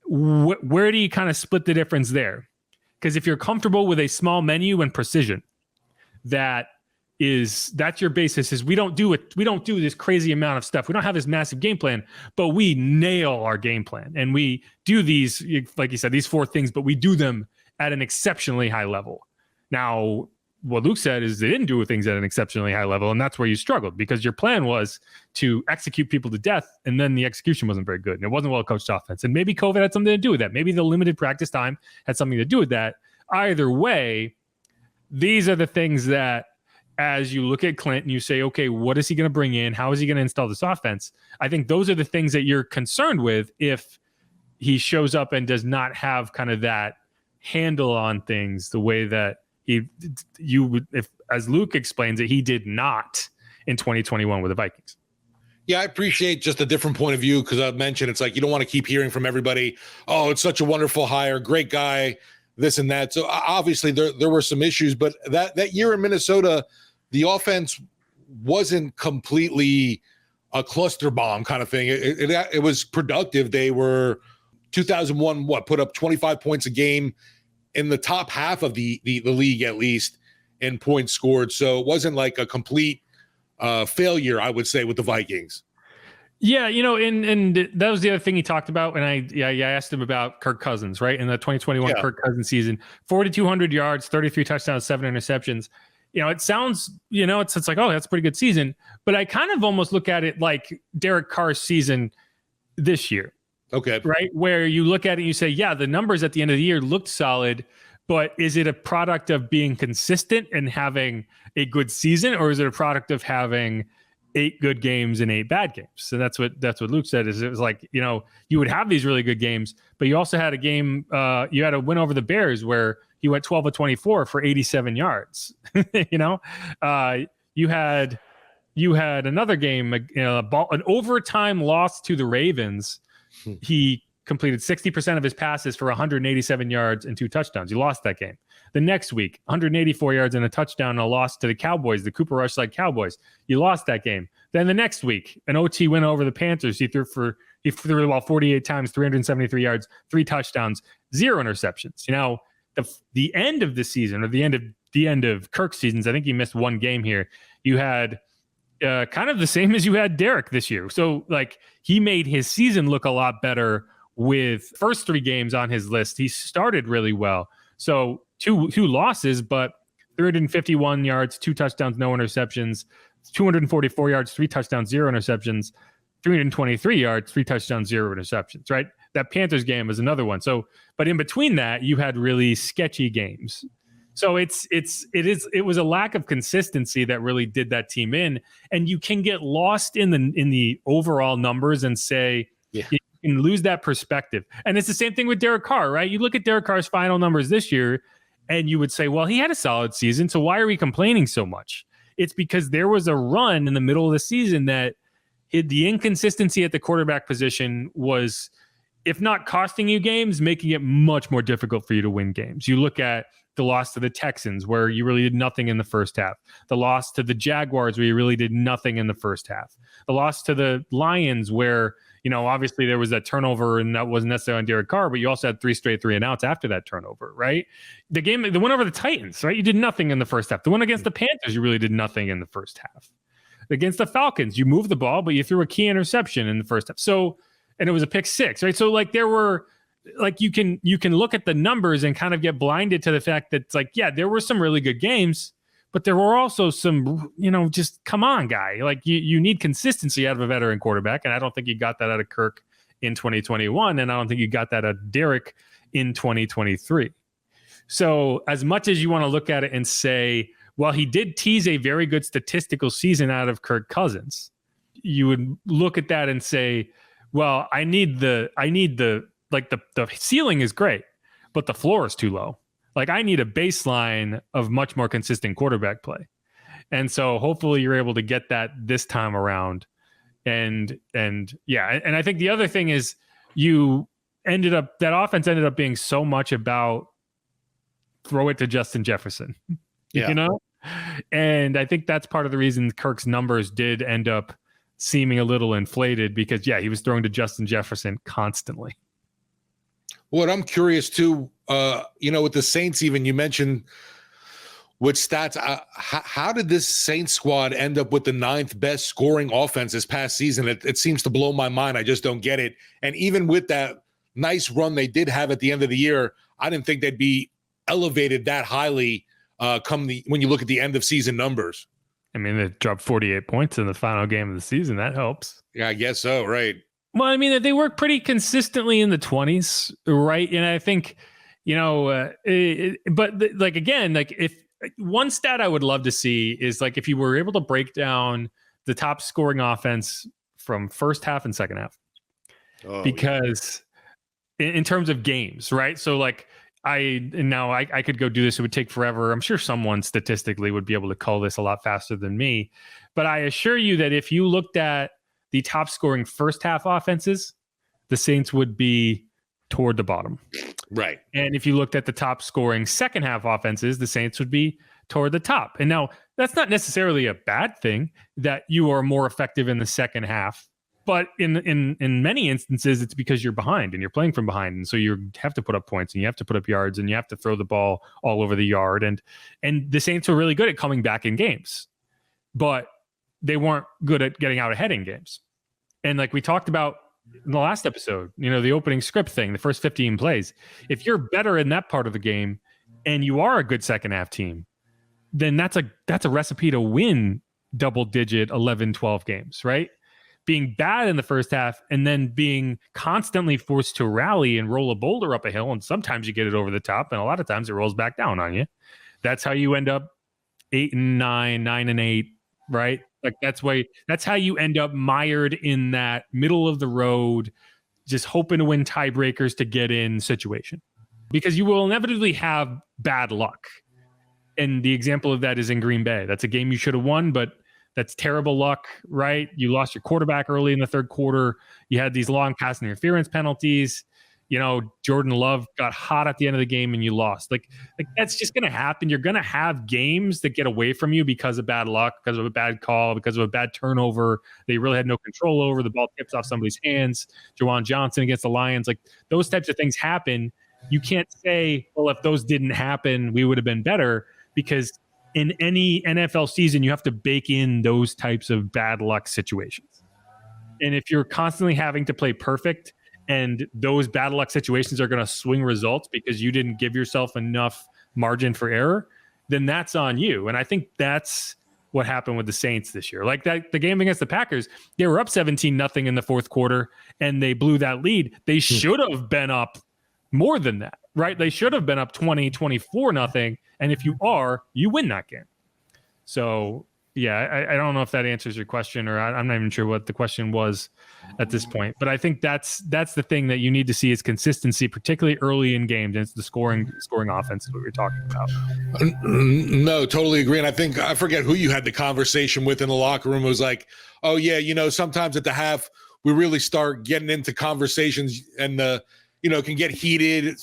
where do you kind of split the difference there? Because if you're comfortable with a small menu and precision, that is that's your basis, is we don't do this crazy amount of stuff. We don't have this massive game plan, but we nail our game plan. And we do these, like you said, these 4 things, but we do them at an exceptionally high level. Now, what Luke said is they didn't do things at an exceptionally high level, and that's where you struggled, because your plan was to execute people to death, and then the execution wasn't very good, and it wasn't well-coached offense. And maybe COVID had something to do with that. Maybe the limited practice time had something to do with that. Either way, these are the things that, as you look at Klint and you say, okay, what is he going to bring in? How is he going to install this offense? I think those are the things that you're concerned with if he shows up and does not have kind of that handle on things the way that you would, if, as Luke explains it, he did not in 2021 with the Vikings. Yeah, I appreciate just a different point of view, because I've mentioned it's like you don't want to keep hearing from everybody, oh, it's such a wonderful hire, great guy, this and that. So obviously there were some issues, but that year in Minnesota, the offense wasn't completely a cluster bomb kind of thing. It was productive. They were 2001, put up 25 points a game in the top half of the league, at least, in points scored. So it wasn't like a complete failure, I would say, with the Vikings. Yeah, and that was the other thing he talked about. And I asked him about Kirk Cousins, right? In the 2021 Kirk Cousins season, 4,200 yards, 33 touchdowns, 7 interceptions. It sounds, it's like, oh, that's a pretty good season. But I kind of almost look at it like Derek Carr's season this year. Okay. Right. Where you look at it and you say, yeah, the numbers at the end of the year looked solid, but is it a product of being consistent and having a good season, or is it a product of having 8 good games and 8 bad games? So that's what Luke said, is it was like, you would have these really good games, but you also had a game, you had a win over the Bears where he went 12 of 24 for 87 yards. You had another game, an overtime loss to the Ravens. He completed 60% of his passes for 187 yards and 2 touchdowns. You lost that game. The next week, 184 yards and a touchdown, and a loss to the Cowboys, the Cooper Rush-led Cowboys. You lost that game. Then the next week, an OT win over the Panthers. He threw the ball 48 times, 373 yards, 3 touchdowns, 0 interceptions. The end of the season, or the end of Kirk's seasons, I think he missed 1 game here. You had kind of the same as you had Derek this year. So like, he made his season look a lot better with first 3 games on his list. He started really well. So two losses, but 351 yards, 2 touchdowns, no interceptions, 244 yards, 3 touchdowns, 0 interceptions, 323 yards, 3 touchdowns, 0 interceptions, right? That Panthers game was another one. So, but in between that, you had really sketchy games. So it was a lack of consistency that really did that team in, and you can get lost in the overall numbers and say, you can lose that perspective. And it's the same thing with Derek Carr, right? You look at Derek Carr's final numbers this year, and you would say, well, he had a solid season, so why are we complaining so much? It's because there was a run in the middle of the season that the inconsistency at the quarterback position was, if not costing you games, making it much more difficult for you to win games. You look at the loss to the Texans, where you really did nothing in the first half. The loss to the Jaguars, where you really did nothing in the first half. The loss to the Lions, where, obviously there was that turnover, and that wasn't necessarily on Derek Carr, but you also had 3 straight 3-and-outs after that turnover, right? The one over the Titans, right? You did nothing in the first half. The one against the Panthers, you really did nothing in the first half. Against the Falcons, you moved the ball, but you threw a key interception in the first half. So, and it was a pick 6, right? So like there were, like you can look at the numbers and kind of get blinded to the fact that it's like, yeah, there were some really good games, but there were also some, just come on, guy. Like you need consistency out of a veteran quarterback. And I don't think you got that out of Kirk in 2021. And I don't think you got that out of Derek in 2023. So as much as you want to look at it and say, well, he did tease a very good statistical season out of Kirk Cousins, you would look at that and say, well, I need the ceiling is great, but the floor is too low. Like I need a baseline of much more consistent quarterback play. And so hopefully you're able to get that this time around. And I think the other thing is that offense ended up being so much about throw it to Justin Jefferson, And I think that's part of the reason Kirk's numbers did end up seeming a little inflated, because he was throwing to Justin Jefferson constantly. What I'm curious too, with the Saints, even you mentioned with stats. How did this Saints squad end up with the 9th best scoring offense this past season? It seems to blow my mind. I just don't get it. And even with that nice run they did have at the end of the year, I didn't think they'd be elevated that highly when you look at the end of season numbers. I mean, they dropped 48 points in the final game of the season. That helps. Yeah, I guess so. Right. Well, I mean, they work pretty consistently in the 20s, right? And I think, again, like if one stat I would love to see is like if you were able to break down the top scoring offense from first half and second half, because in terms of games, right? So like I could go do this. It would take forever. I'm sure someone statistically would be able to call this a lot faster than me, but I assure you that if you looked at the top scoring first half offenses, the Saints would be toward the bottom. Right. And if you looked at the top scoring second half offenses, the Saints would be toward the top. And now that's not necessarily a bad thing that you are more effective in the second half, but in many instances, it's because you're behind and you're playing from behind. And so you have to put up points and you have to put up yards and you have to throw the ball all over the yard. And the Saints were really good at coming back in games, but they weren't good at getting out ahead in games. And like we talked about in the last episode, the opening script thing, the first 15 plays, if you're better in that part of the game and you are a good second half team, then that's a recipe to win double digit 11, 12 games, right? Being bad in the first half and then being constantly forced to rally and roll a boulder up a hill. And sometimes you get it over the top and a lot of times it rolls back down on you. That's how you end up 8-9, 9-8, right? Like that's how you end up mired in that middle of the road, just hoping to win tiebreakers to get in situation, because you will inevitably have bad luck. And the example of that is in Green Bay. That's a game you should have won, but that's terrible luck, right? You lost your quarterback early in the third quarter. You had these long pass interference penalties. Jordan Love got hot at the end of the game and you lost. Like that's just going to happen. You're going to have games that get away from you because of bad luck, because of a bad call, because of a bad turnover they really had no control over. The ball tips off somebody's hands. Jawan Johnson against the Lions. Like those types of things happen. You can't say, well, if those didn't happen, we would have been better, because in any NFL season, you have to bake in those types of bad luck situations. And if you're constantly having to play perfect, and those bad luck situations are going to swing results because you didn't give yourself enough margin for error, then that's on you. And I think that's what happened with the Saints this year. Like the game against the Packers, they were up 17-0 in the fourth quarter and they blew that lead. They should have been up more than that, right? They should have been up 20-24-0. And if you are, you win that game. So yeah, I don't know if that answers your question, or I'm not even sure what the question was at this point. But I think that's the thing that you need to see is consistency, particularly early in games. And it's the scoring offense is what we're talking about. No, totally agree. And I forget who you had the conversation with in the locker room. It was like, oh yeah, sometimes at the half we really start getting into conversations and can get heated.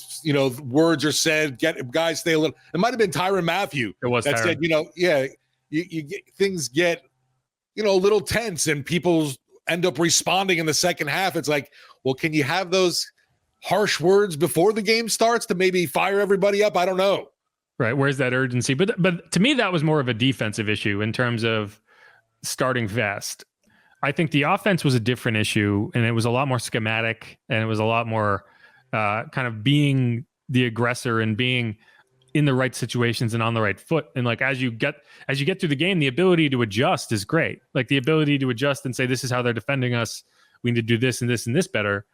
Words are said. Guys stay a little. It might have been Tyrann Mathieu that said, You get, things get, a little tense and people end up responding in the second half. It's like, well, can you have those harsh words before the game starts to maybe fire everybody up? I don't know. Right. Where's that urgency? But to me, that was more of a defensive issue in terms of starting fast. I think the offense was a different issue, and it was a lot more schematic, and it was a lot more kind of being the aggressor and being in the right situations and on the right foot. And like, as you get through the game, the ability to adjust is great. Like the ability to adjust and say, this is how they're defending us. We need to do this and this and this better.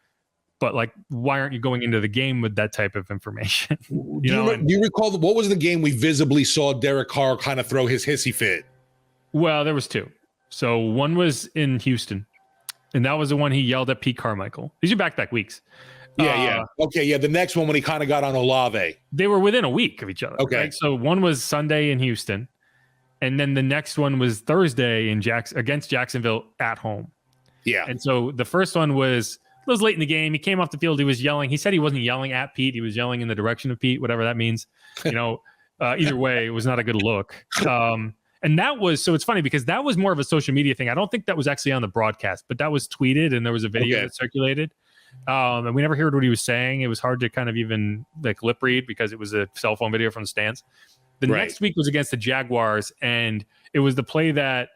But like, why aren't you going into the game with that type of information? Do you recall what was the game we visibly saw Derek Carr kind of throw his hissy fit? Well, there was two. So one was in Houston, and that was the one he yelled at Pete Carmichael. These are back-to-back weeks. Yeah. Okay, yeah. The next one when he kind of got on Olave. They were within a week of each other. Okay. Right? So one was Sunday in Houston, and then the next one was Thursday against Jacksonville at home. Yeah. And so the first one was late in the game. He came off the field. He was yelling. He said he wasn't yelling at Pete. He was yelling in the direction of Pete, whatever that means. Either way, it was not a good look. And that was, so it's funny because that was more of a social media thing. I don't think that was actually on the broadcast, but that was tweeted and there was a video that circulated. And we never heard what he was saying. It was hard to kind of even like lip read because it was a cell phone video from the stands. The next week was against the Jaguars, and it was the play that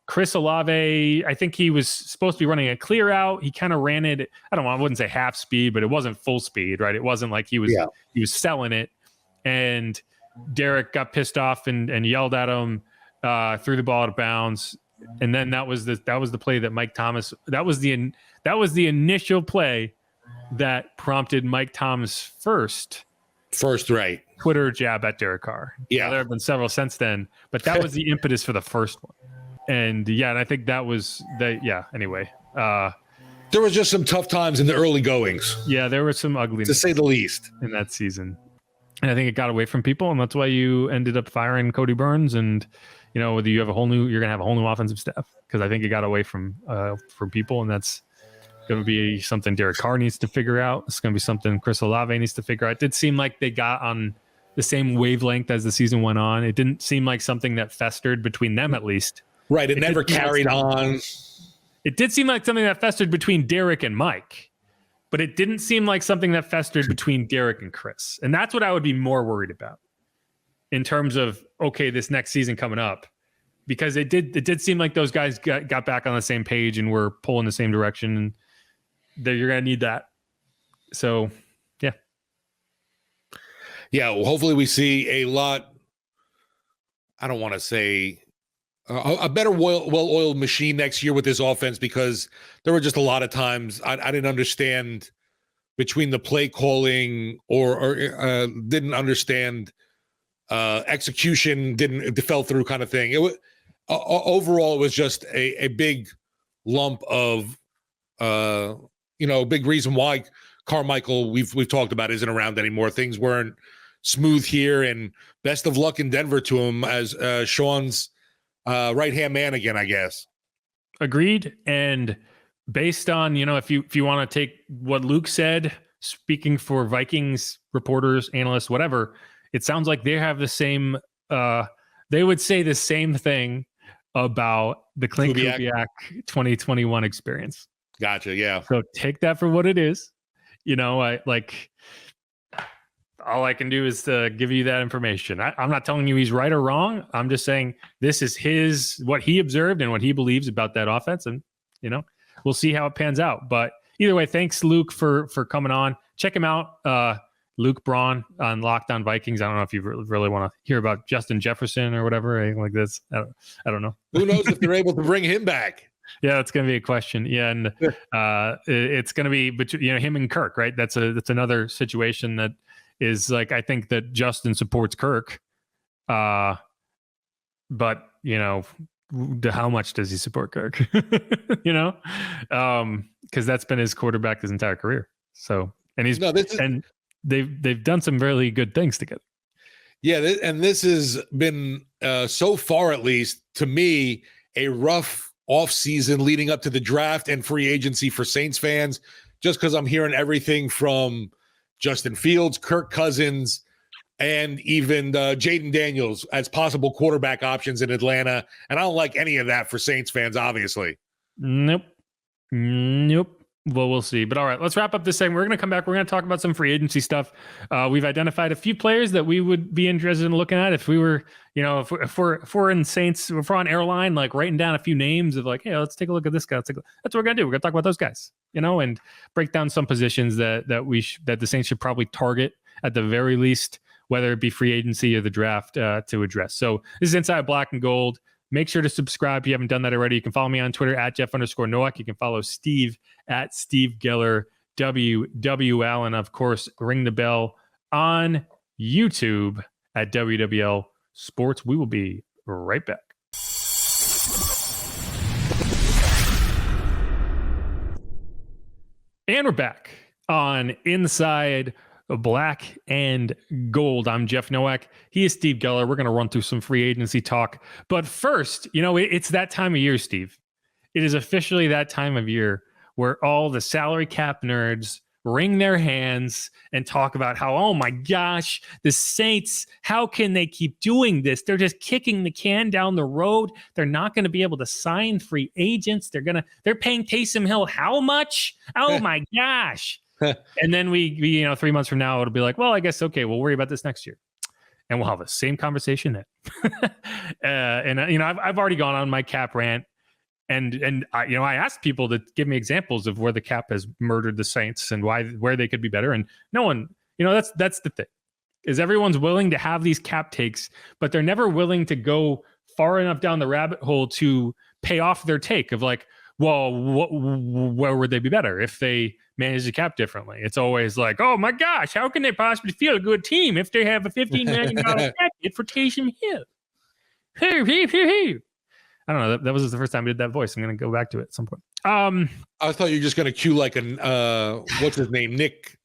Chris Olave, I think he was supposed to be running a clear out. He kind of ran it. I wouldn't say half speed, but it wasn't full speed, right? It wasn't like he was selling it. And Derek got pissed off and yelled at him, threw the ball out of bounds. And then that was the play that Mike Thomas, that was the initial play that prompted Mike Thomas first right Twitter jab at Derek Carr. Yeah. Now, there have been several since then, but that was the impetus for the first one. And and I think that was anyway. There was just some tough times in the early goings. Yeah, there was some ugliness, to say the least, in that season. And I think it got away from people, and that's why you ended up firing Cody Burns. And you know, you're gonna have a whole new offensive staff, because I think it got away from people, and that's going to be something Derek Carr needs to figure out. It's going to be something Chris Olave needs to figure out. It did seem like they got on the same wavelength as the season went on. It didn't seem like something that festered between them, at least. Right. It never carried on. It did seem like something that festered between Derek and Mike, but it didn't seem like something that festered between Derek and Chris. And that's what I would be more worried about in terms of, okay, this next season coming up, because it did seem like those guys got back on the same page and were pulling the same direction, and that you're going to need that. So, yeah. Yeah. Well, hopefully we see a lot. I don't want to say a better well-oiled machine next year with this offense, because there were just a lot of times I didn't understand between the play calling or didn't understand execution, it fell through kind of thing. It was overall, it was just a big lump of, big reason why Carmichael, we've talked about, isn't around anymore. Things weren't smooth here, and best of luck in Denver to him as Sean's right-hand man again, I guess. Agreed. And based on, if you want to take what Luke said, speaking for Vikings reporters, analysts, whatever, it sounds like they have the same, they would say the same thing about the Klint Kubiak 2021 experience. Gotcha. Yeah. So take that for what it is. All I can do is to give you that information. I'm not telling you he's right or wrong. I'm just saying this is what he observed and what he believes about that offense. And, we'll see how it pans out. But either way, thanks, Luke, for coming on. Check him out. Luke Braun on Locked On Vikings. I don't know if you really want to hear about Justin Jefferson or whatever, anything like this. I don't know. Who knows if they're able to bring him back? Yeah, it's going to be a question. Yeah, and it's going to be between him and Kirk, right? That's another situation that is like, I think that Justin supports Kirk, but how much does he support Kirk? Because that's been his quarterback his entire career. So, and they've done some really good things together. Yeah, and this has been so far, at least to me, a rough offseason leading up to the draft and free agency for Saints fans, just because I'm hearing everything from Justin Fields, Kirk Cousins, and even Jaden Daniels as possible quarterback options in Atlanta. And I don't like any of that for Saints fans, obviously. Nope. Well, we'll see. But all right, let's wrap up this segment. We're going to come back. We're going to talk about some free agency stuff. We've identified a few players that we would be interested in looking at if we were, if we're in Saints, if we're on airline, like writing down a few names of like, hey, let's take a look at this guy. That's what we're going to do. We're going to talk about those guys, and break down some positions that the Saints should probably target at the very least, whether it be free agency or the draft to address. So this is Inside Black and Gold. Make sure to subscribe if you haven't done that already. You can follow me on Twitter at Jeff_Nowak. You can follow Steve at Steve Geller WWL. And of course, ring the bell on YouTube at WWL Sports. We will be right back. And we're back on Inside Black and Gold. I'm Jeff Nowak. He is Steve Geller. We're going to run through some free agency talk. But first, it's that time of year, Steve. It is officially that time of year where all the salary cap nerds wring their hands and talk about how, oh my gosh, the Saints, how can they keep doing this? They're just kicking the can down the road. They're not going to be able to sign free agents. They're paying Taysom Hill how much? Oh my gosh. And then we 3 months from now, it'll be like, well, I guess, okay, we'll worry about this next year. and we'll have the same conversation then. I've already gone on my cap rant, and I asked people to give me examples of where the cap has murdered the Saints and where they could be better, and no one, that's the thing, is everyone's willing to have these cap takes, but they're never willing to go far enough down the rabbit hole to pay off their take of like, well, where would they be better if they manage the cap differently? It's always like, oh my gosh, how can they possibly feel a good team if they have a $15 million packet for Taysom Hill? I don't know. That was the first time I did that voice. I'm going to go back to it at some point. I thought you were just going to cue like what's his name? Nick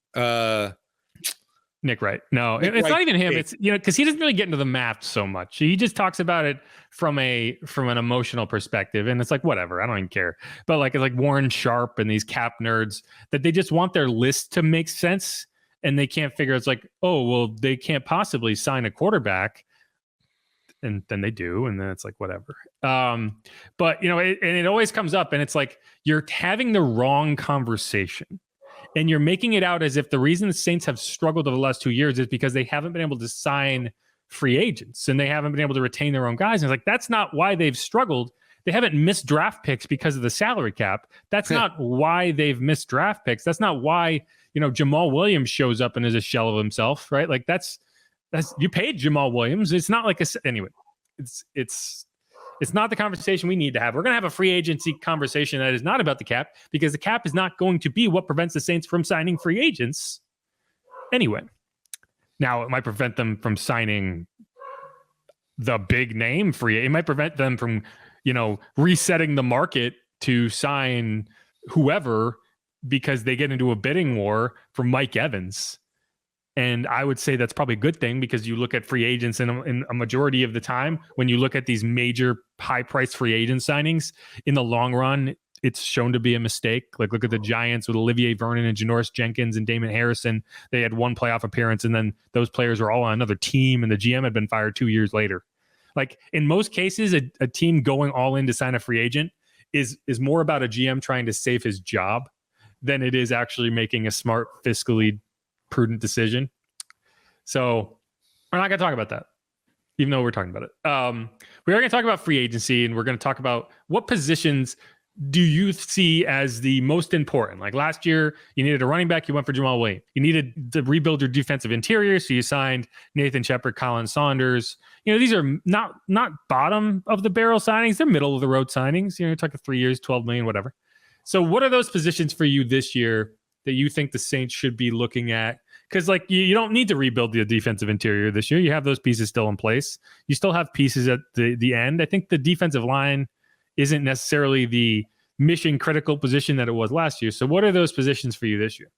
Wright. No, Nick it's Wright. not even him. It's, because he doesn't really get into the math so much. He just talks about it from an emotional perspective. And it's like, whatever, I don't even care. But it's like Warren Sharp and these cap nerds that they just want their list to make sense. And they can't figure, it's like, oh, well, they can't possibly sign a quarterback. And then they do. And then it's like, whatever. But it always comes up, and it's like, you're having the wrong conversation. And you're making it out as if the reason the Saints have struggled over the last 2 years is because they haven't been able to sign free agents and they haven't been able to retain their own guys. And it's like, that's not why they've struggled. They haven't missed draft picks because of the salary cap. That's not why they've missed draft picks. That's not why, Jamal Williams shows up and is a shell of himself, right? Like that's you paid Jamal Williams. It's not like anyway, it's not the conversation we need to have. We're going to have a free agency conversation that is not about the cap, because the cap is not going to be what prevents the Saints from signing free agents anyway. Now, it might prevent them from signing the big name free. It might prevent them from, resetting the market to sign whoever because they get into a bidding war for Mike Evans. And I would say that's probably a good thing, because you look at free agents in a majority of the time, when you look at these major high-priced free agent signings, in the long run, it's shown to be a mistake. Like, look at the Giants with Olivier Vernon and Janoris Jenkins and Damon Harrison. They had one playoff appearance, and then those players were all on another team, and the GM had been fired 2 years later. Like, in most cases, a team going all in to sign a free agent is more about a GM trying to save his job than it is actually making a smart, fiscally prudent decision. So we're not going to talk about that, even though we're talking about it. We are going to talk about free agency, and we're going to talk about what positions do you see as the most important? Like last year, you needed a running back, you went for Jamal Williams. You needed to rebuild your defensive interior, so you signed Nathan Shepard, Colin Saunders. These are not bottom of the barrel signings; they're middle of the road signings. You're talking 3 years, $12 million, whatever. So, what are those positions for you this year that you think the Saints should be looking at? Because you don't need to rebuild the defensive interior this year. You have those pieces still in place. You still have pieces at the end. I think the defensive line isn't necessarily the mission critical position that it was last year. So what are those positions for you this year?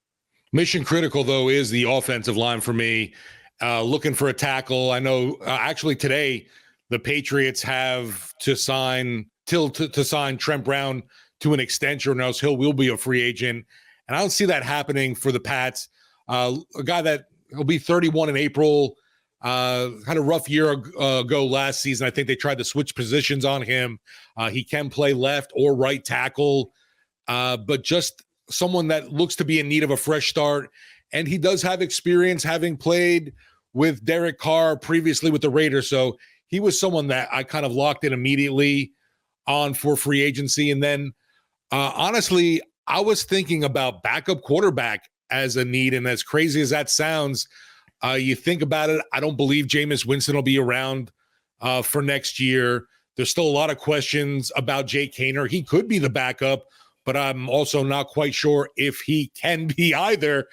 Mission critical, though, is the offensive line for me. Looking for a tackle. I know actually today the Patriots have to sign Trent Brown to an extension, or else Hill will be a free agent. And I don't see that happening for the Pats. A guy that will be 31 in April, had a rough year ago last season. I think they tried to switch positions on him. He can play left or right tackle, but just someone that looks to be in need of a fresh start. And he does have experience having played with Derek Carr previously with the Raiders. So he was someone that I kind of locked in immediately on for free agency. And then honestly, I was thinking about backup quarterback as a need. And as crazy as that sounds, you think about it, I don't believe Jameis Winston will be around for next year. There's still a lot of questions about Jake Haener. He could be the backup, but I'm also not quite sure if he can be either.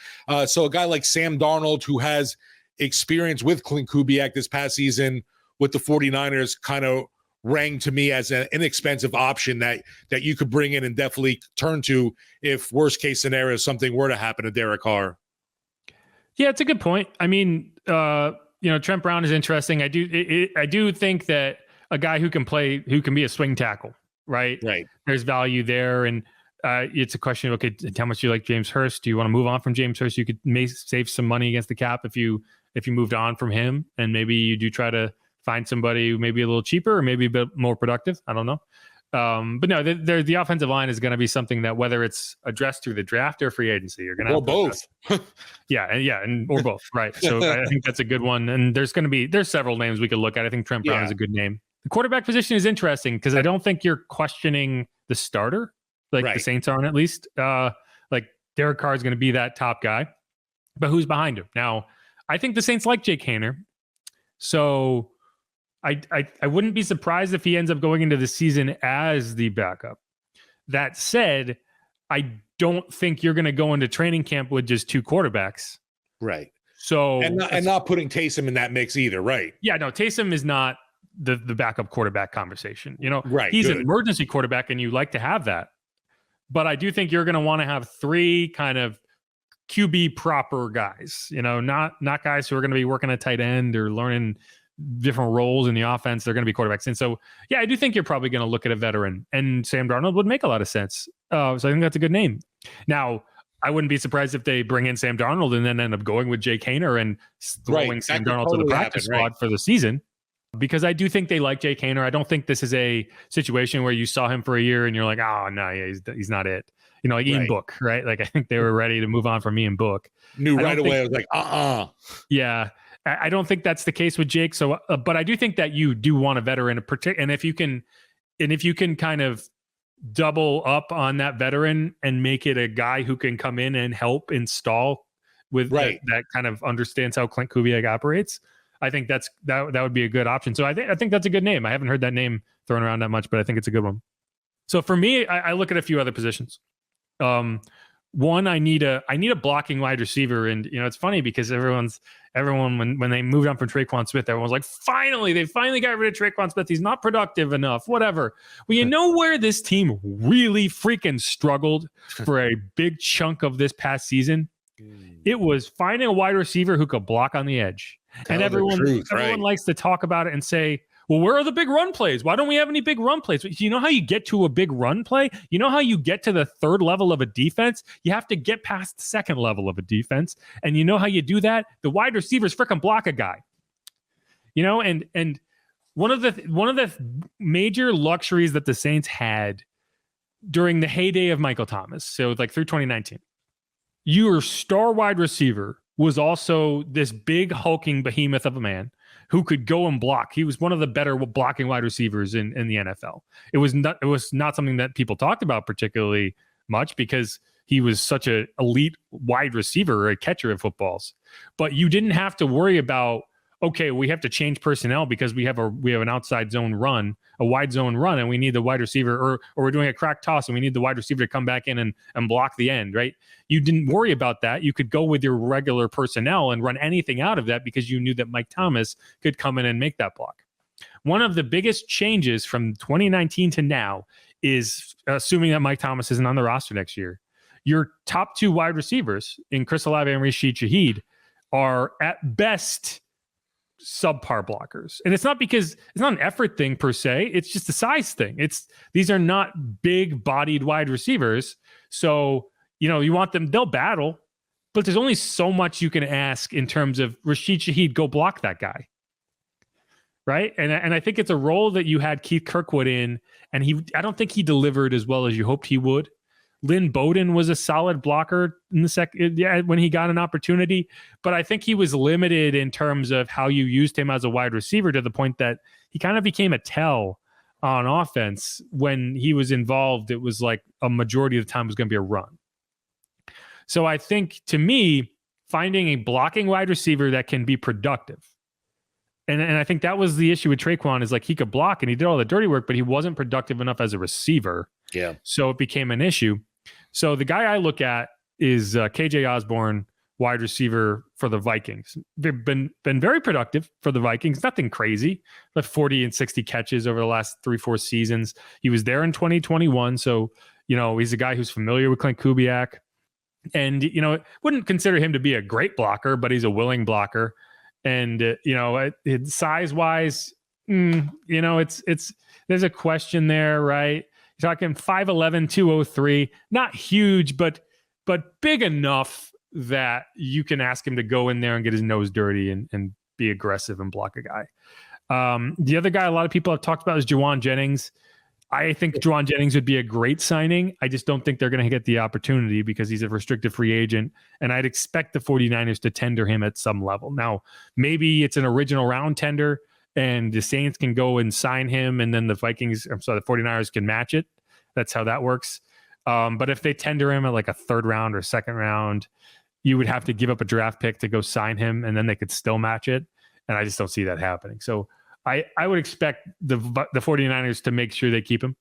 So a guy like Sam Darnold, who has experience with Klint Kubiak this past season with the 49ers, kind of rang to me as an inexpensive option that you could bring in and definitely turn to if worst case scenario something were to happen to Derek Carr. Yeah, it's a good point. I mean, Trent Brown is interesting. I do think that a guy who can be a swing tackle, right? Right. There's value there, and it's a question of, okay, how much do you like James Hurst? Do you want to move on from James Hurst? You could save some money against the cap if you moved on from him, and maybe you do try to find somebody who may be a little cheaper or maybe a bit more productive. I don't know. But no, the offensive line is going to be something that whether it's addressed through the draft or free agency, you're going to have both. Or both, right? So I think that's a good one. And there's several names we could look at. I think Trent Brown is a good name. The quarterback position is interesting because I don't think you're questioning the starter, like the Saints aren't, at least. Like Derek Carr is going to be that top guy, but who's behind him? Now, I think the Saints like Jake Haener, so I wouldn't be surprised if he ends up going into the season as the backup. That said, I don't think you're going to go into training camp with just two quarterbacks. Right. So and not putting Taysom in that mix either, right? Yeah, no, Taysom is not the backup quarterback conversation. Right. He's an emergency quarterback and you like to have that. But I do think you're going to want to have three kind of QB proper guys, not guys who are going to be working a tight end or learning different roles in the offense. They're going to be quarterbacks. And so, yeah, I do think you're probably going to look at a veteran, and Sam Darnold would make a lot of sense. So I think that's a good name. Now, I wouldn't be surprised if they bring in Sam Darnold and then end up going with Jake Haener and throwing Sam Darnold to the practice squad for the season, because I do think they like Jake Haener. I don't think this is a situation where you saw him for a year and you're like, oh, no, he's not it. Like Ian Book, right? Like I think they were ready to move on from Ian Book. Knew right away. I was like, Yeah. I don't think that's the case with Jake. So, but I do think that you do want a veteran, and if you can kind of double up on that veteran and make it a guy who can come in and help install with that kind of understands how Klint Kubiak operates, I think that would be a good option. So I think that's a good name. I haven't heard that name thrown around that much, but I think it's a good one. So for me, I look at a few other positions. One, I need a blocking wide receiver, and it's funny because everyone when they moved on from Traquan Smith, everyone was like, they finally got rid of Traquan Smith. He's not productive enough, whatever. Well, you know where this team really freaking struggled for a big chunk of this past season? It was finding a wide receiver who could block on the edge. And everyone likes to talk about it and say, well, where are the big run plays? Why don't we have any big run plays? You know how you get to a big run play? You know how you get to the third level of a defense? You have to get past the second level of a defense. And you know how you do that? The wide receivers freaking block a guy. And one of the major luxuries that the Saints had during the heyday of Michael Thomas, so like through 2019, your star wide receiver was also this big hulking behemoth of a man who could go and block. He was one of the better blocking wide receivers in the NFL. It was not something that people talked about particularly much because he was such an elite wide receiver or a catcher of footballs. But you didn't have to worry about, okay, we have to change personnel because we have an outside zone run, a wide zone run, and we need the wide receiver, or we're doing a crack toss and we need the wide receiver to come back in and block the end, right? You didn't worry about that. You could go with your regular personnel and run anything out of that because you knew that Mike Thomas could come in and make that block. One of the biggest changes from 2019 to now is, assuming that Mike Thomas isn't on the roster next year, your top two wide receivers in Chris Olave and Rashid Shaheed are at best subpar blockers. And it's not an effort thing per se. It's just a size thing. These are not big bodied wide receivers. So, you want them, they'll battle, but there's only so much you can ask in terms of Rashid Shaheed, go block that guy. Right. And I think it's a role that you had Keith Kirkwood in, and I don't think he delivered as well as you hoped he would. Lynn Bowden was a solid blocker in the second, when he got an opportunity, but I think he was limited in terms of how you used him as a wide receiver, to the point that he kind of became a tell on offense. When he was involved, it was like a majority of the time was going to be a run. So I think, to me, finding a blocking wide receiver that can be productive. And I think that was the issue with Traquan, is like he could block and he did all the dirty work, but he wasn't productive enough as a receiver. Yeah. So it became an issue. So the guy I look at is KJ Osborne, wide receiver for the Vikings. They've been very productive for the Vikings. Nothing crazy, but 40 and 60 catches over the last 3-4 seasons. He was there in 2021. So, he's a guy who's familiar with Klint Kubiak. And, wouldn't consider him to be a great blocker, but he's a willing blocker. And, size wise, it's there's a question there, right? You're talking 5'11", 203, not huge, but big enough that you can ask him to go in there and get his nose dirty and be aggressive and block a guy. The other guy a lot of people have talked about is Juwan Jennings. I think Juwan Jennings would be a great signing. I just don't think they're going to get the opportunity because he's a restricted free agent. And I'd expect the 49ers to tender him at some level. Now, maybe it's an original round tender and the Saints can go and sign him. And then the 49ers can match it. That's how that works. But if they tender him at like a third round or second round, you would have to give up a draft pick to go sign him. And then they could still match it. And I just don't see that happening. So I would expect the 49ers to make sure they keep him.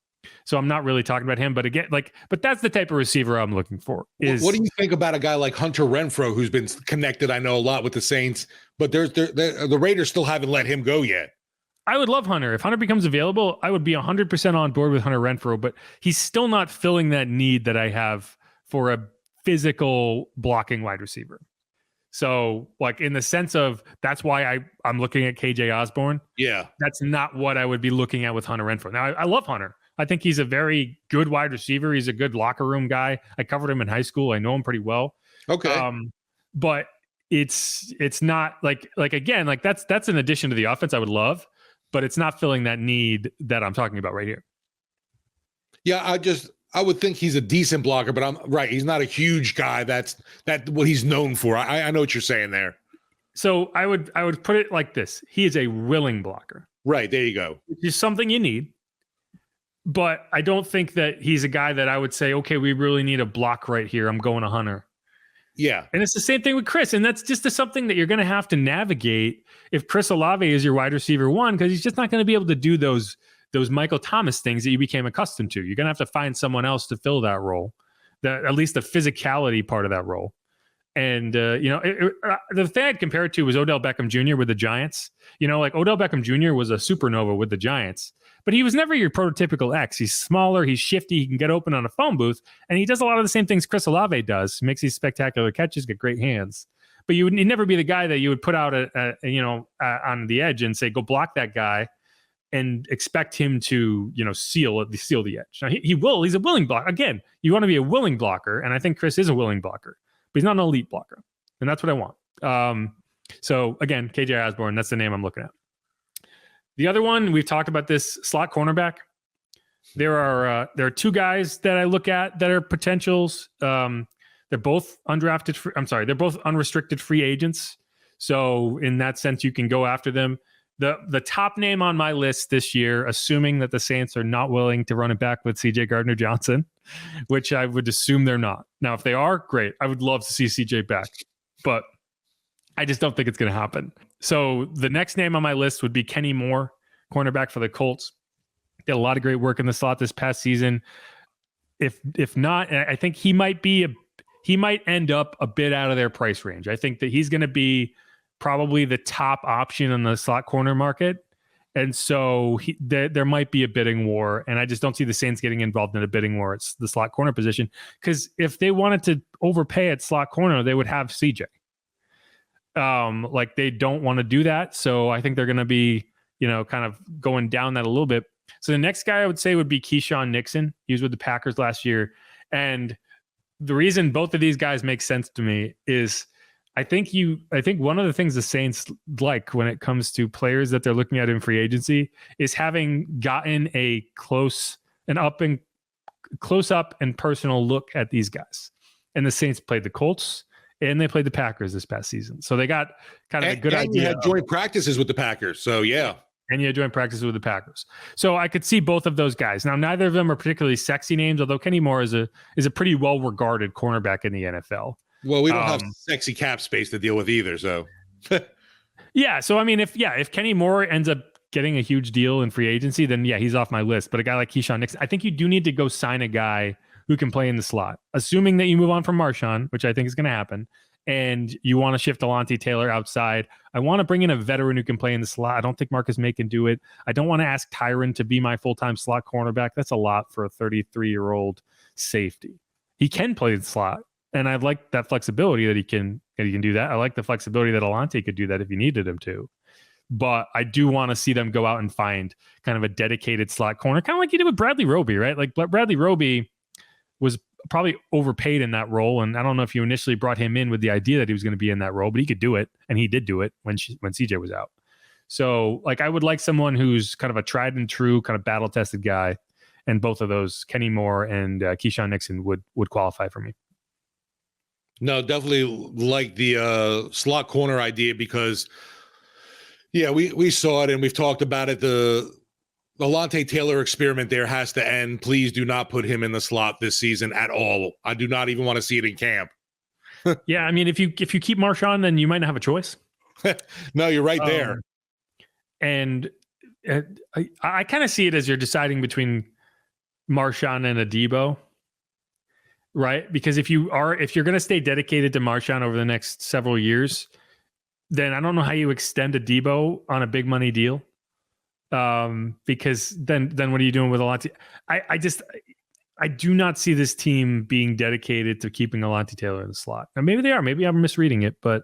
So I'm not really talking about him, but again, but that's the type of receiver I'm looking for. What do you think about a guy like Hunter Renfrow, who's been connected, I know, a lot with the Saints, but the Raiders still haven't let him go yet? I would love Hunter. If Hunter becomes available, I would be 100% on board with Hunter Renfrow, but he's still not filling that need that I have for a physical blocking wide receiver. So, like, in the sense of that's why I'm looking at KJ Osborne. Yeah. That's not what I would be looking at with Hunter Renfrow. Now, I love Hunter. I think he's a very good wide receiver. He's a good locker room guy. I covered him in high school. I know him pretty well. Okay. But it's not like again, like that's an addition to the offense I would love, but it's not filling that need that I'm talking about right here. Yeah, I would think he's a decent blocker, but I'm right. He's not a huge guy. That's what he's known for. I know what you're saying there. So I would put it like this. He is a willing blocker. Right. There you go. Which is something you need. But I don't think that he's a guy that I would say, okay, we really need a block right here. I'm going to Hunter. Yeah. And it's the same thing with Chris. And that's just something that you're going to have to navigate if Chris Olave is your wide receiver one, because he's just not going to be able to do those Michael Thomas things that you became accustomed to. You're going to have to find someone else to fill that role, at least the physicality part of that role. And, the thing I'd compare it to was Odell Beckham Jr. with the Giants. Like Odell Beckham Jr. was a supernova with the Giants, but he was never your prototypical X. He's smaller, he's shifty, he can get open on a phone booth, and he does a lot of the same things Chris Olave does. He makes these spectacular catches, got great hands. But he'd never be the guy that you would put out on the edge and say, go block that guy and expect him to, seal the edge. Now, he will. He's a willing blocker. Again, you want to be a willing blocker, and I think Chris is a willing blocker, but he's not an elite blocker, and that's what I want. So, again, KJ Osborne, that's the name I'm looking at. The other one, we've talked about this, slot cornerback. There are two guys that I look at that are potentials. They're both they're both unrestricted free agents. So in that sense, you can go after them. The top name on my list this year, assuming that the Saints are not willing to run it back with CJ Gardner-Johnson, which I would assume they're not. Now, if they are, great. I would love to see CJ back, but I just don't think it's going to happen. So the next name on my list would be Kenny Moore, cornerback for the Colts. Did a lot of great work in the slot this past season. If not, I think he might end up a bit out of their price range. I think that he's going to be probably the top option in the slot corner market. And so there might be a bidding war, and I just don't see the Saints getting involved in a bidding war. It's the slot corner position, because if they wanted to overpay at slot corner, they would have CJ. They don't want to do that. So I think they're going to be, kind of going down that a little bit. So the next guy I would say would be Keyshawn Nixon. He was with the Packers last year. And the reason both of these guys make sense to me is I think one of the things the Saints like when it comes to players that they're looking at in free agency is having gotten a close up and personal look at these guys. And the Saints played the Colts and they played the Packers this past season. So they got kind of a good idea. You had joint practices with the Packers. So yeah. And you had joint practices with the Packers. So I could see both of those guys. Now, neither of them are particularly sexy names, although Kenny Moore is a pretty well-regarded cornerback in the NFL. Well, we don't have sexy cap space to deal with either. So yeah. So I mean, if Kenny Moore ends up getting a huge deal in free agency, then yeah, he's off my list. But a guy like Keyshawn Nixon, I think you do need to go sign a guy who can play in the slot, assuming that you move on from Marshawn, which I think is going to happen, and you want to shift Alontae Taylor outside. I want to bring in a veteran who can play in the slot. I don't think Marcus May can do it. I don't want to ask Tyron to be my full-time slot cornerback. That's a lot for a 33-year-old safety. He can play the slot, and I like that flexibility that he can do that. I like the flexibility that Alontae could do that if you needed him to. But I do want to see them go out and find kind of a dedicated slot corner, kind of like you did with Bradley Roby, right? Like Bradley Roby was probably overpaid in that role. And I don't know if you initially brought him in with the idea that he was going to be in that role, but he could do it. And he did do it when CJ was out. So I would like someone who's kind of a tried and true kind of battle tested guy. and both of those, Kenny Moore and Keyshawn Nixon, would qualify for me. No, definitely like the slot corner idea because, yeah, we saw it and we've talked about it. The Alontae Taylor experiment there has to end. Please do not put him in the slot this season at all. I do not even want to see it in camp. Yeah, I mean, if you keep Marshawn, then you might not have a choice. No, you're right there. And I kind of see it as you're deciding between Marshawn and Adebo, right? Because if you're going to stay dedicated to Marshawn over the next several years, then I don't know how you extend Adebo on a big money deal. Because then what are you doing with Alontae? I do not see this team being dedicated to keeping Alontae Taylor in the slot. Now, maybe they are. Maybe I'm misreading it, but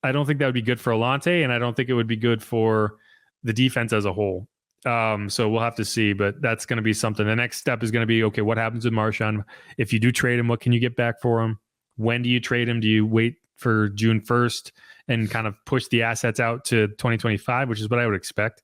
I don't think that would be good for Alontae, and I don't think it would be good for the defense as a whole. So we'll have to see, but that's going to be something. The next step is going to be, okay, what happens with Marshawn? If you do trade him, what can you get back for him? When do you trade him? Do you wait for June 1st and kind of push the assets out to 2025, which is what I would expect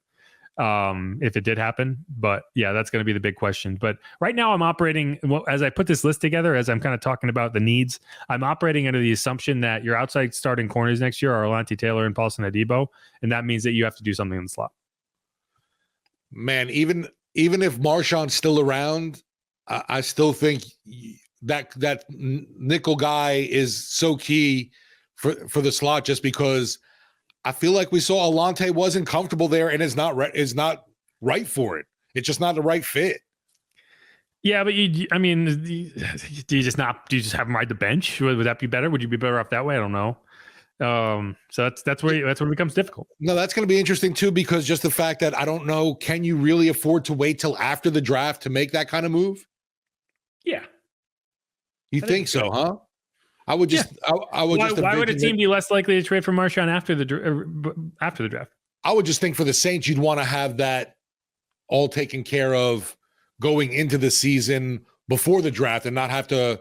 if it did happen? But yeah, that's going to be the big question. But right now I'm operating, as I put this list together, as I'm kind of talking about the needs, I'm operating under the assumption that your outside starting corners next year are Alontae Taylor and Paulson Adebo. And that means that you have to do something in the slot. Man, even if Marshawn's still around, I still think that nickel guy is so key for the slot, just because I feel like we saw Alontae wasn't comfortable there and is not right for it. It's just not the right fit. Yeah, but do you just have him ride the bench? Would that be better? Would you be better off that way? I don't know. So that's where it becomes difficult. No, that's going to be interesting too, because just the fact that I don't know, can you really afford to wait till after the draft to make that kind of move? Yeah. You think so, huh? I would just, yeah. I would just. Why would a team be less likely to trade for Marshawn after the draft? I would just think for the Saints, you'd want to have that all taken care of going into the season before the draft, and not have to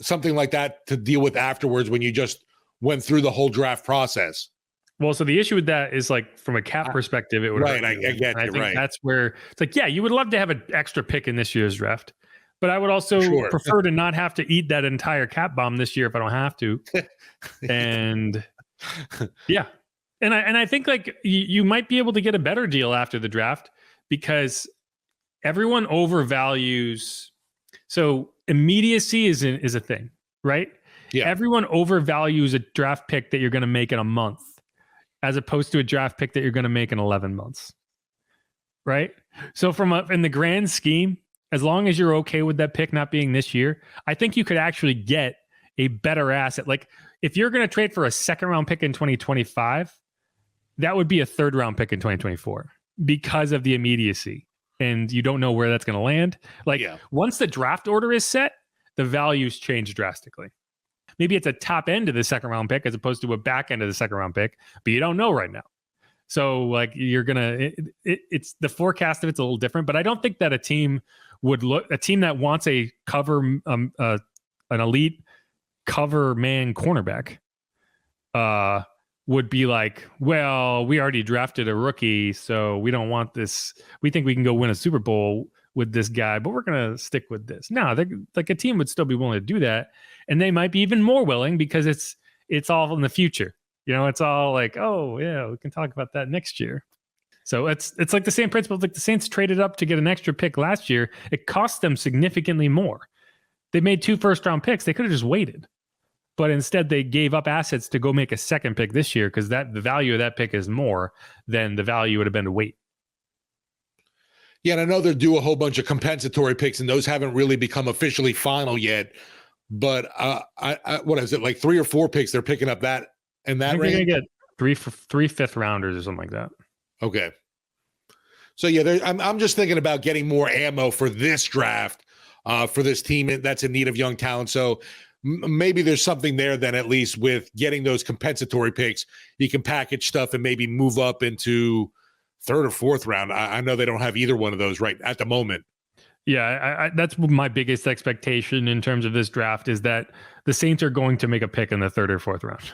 something like that to deal with afterwards when you just went through the whole draft process. Well, so the issue with that is, like, from a cap perspective, it would right. I get you. I think right. That's where it's like, yeah, you would love to have an extra pick in this year's draft. But I would also prefer to not have to eat that entire cap bomb this year if I don't have to. And yeah. And I think, like, you might be able to get a better deal after the draft, because everyone overvalues. So immediacy is a thing, right? Yeah. Everyone overvalues a draft pick that you're going to make in a month as opposed to a draft pick that you're going to make in 11 months. Right? So in the grand scheme, as long as you're okay with that pick not being this year, I think you could actually get a better asset. Like, if you're going to trade for a second round pick in 2025, that would be a third round pick in 2024 because of the immediacy. And you don't know where that's going to land. Like, once the draft order is set, the values change drastically. Maybe it's a top end of the second round pick as opposed to a back end of the second round pick, but you don't know right now. So, like, you're going to, it's the forecast of it's a little different, but I don't think that a team that wants a cover, an elite cover man cornerback, would be like, well, we already drafted a rookie, so we don't want this. We think we can go win a Super Bowl with this guy, but we're going to stick with this. No, like, a team would still be willing to do that. And they might be even more willing because it's all in the future. You know, it's all like, oh yeah, we can talk about that next year. So it's like the same principle. Like, the Saints traded up to get an extra pick last year. It cost them significantly more. They made 2 first-round picks. They could have just waited. But instead, they gave up assets to go make a second pick this year, because the value of that pick is more than the value would have been to wait. Yeah, and I know they're due a whole bunch of compensatory picks, and those haven't really become officially final yet. But I what is it, like 3 or 4 picks they're picking up that in that range? They're going to get 3 fifth rounders or something like that. Okay. So yeah, I'm just thinking about getting more ammo for this draft, for this team that's in need of young talent. So maybe there's something there then, at least with getting those compensatory picks. You can package stuff and maybe move up into 3rd or 4th round. I know they don't have either one of those right at the moment. Yeah, that's my biggest expectation in terms of this draft, is that the Saints are going to make a pick in the 3rd or 4th round.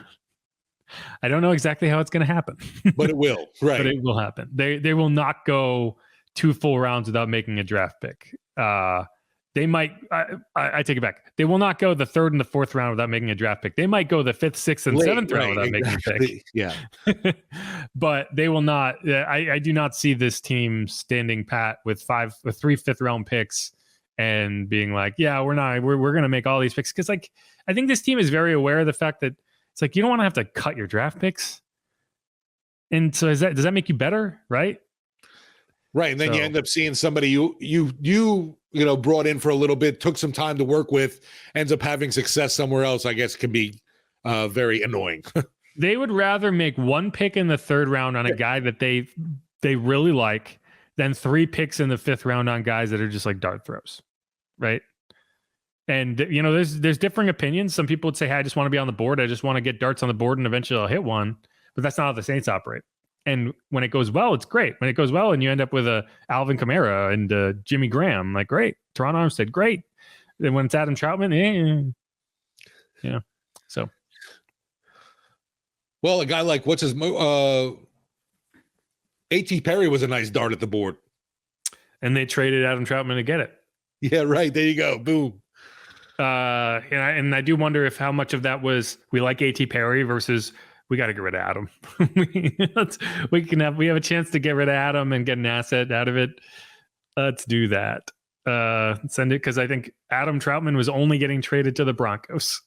I don't know exactly how it's going to happen, but it will. Right. But it will happen. They will not go 2 full rounds without making a draft pick. They might, I take it back. They will not go the 3rd and the 4th round without making a draft pick. They might go the 5th, 6th, and 7th round without making a pick. Yeah. But they will not, I do not see this team standing pat with 3 5th round picks and being like, yeah, we're going to make all these picks. Cause like, I think this team is very aware of the fact that it's like, you don't want to have to cut your draft picks. And so does that make you better? Right. Right. And then you end up seeing somebody you brought in for a little bit, took some time to work with, ends up having success somewhere else, I guess can be very annoying. They would rather make 1 pick in the 3rd round on a guy that they really like than 3 picks in the 5th round on guys that are just like dart throws. Right. And, there's differing opinions. Some people would say, hey, I just want to be on the board. I just want to get darts on the board and eventually I'll hit one. But that's not how the Saints operate. And when it goes well, it's great. When it goes well and you end up with a Alvin Kamara and Jimmy Graham, like, great. Teron Armstead, great. Then when it's Adam Troutman, So. Well, a guy like, A.T. Perry was a nice dart at the board. And they traded Adam Troutman to get it. Yeah, right. There you go. Boom. And I do wonder if how much of that was we like A.T. Perry versus we got to get rid of Adam. we have a chance to get rid of Adam and get an asset out of it. Let's do that. Send it because I think Adam Troutman was only getting traded to the Broncos.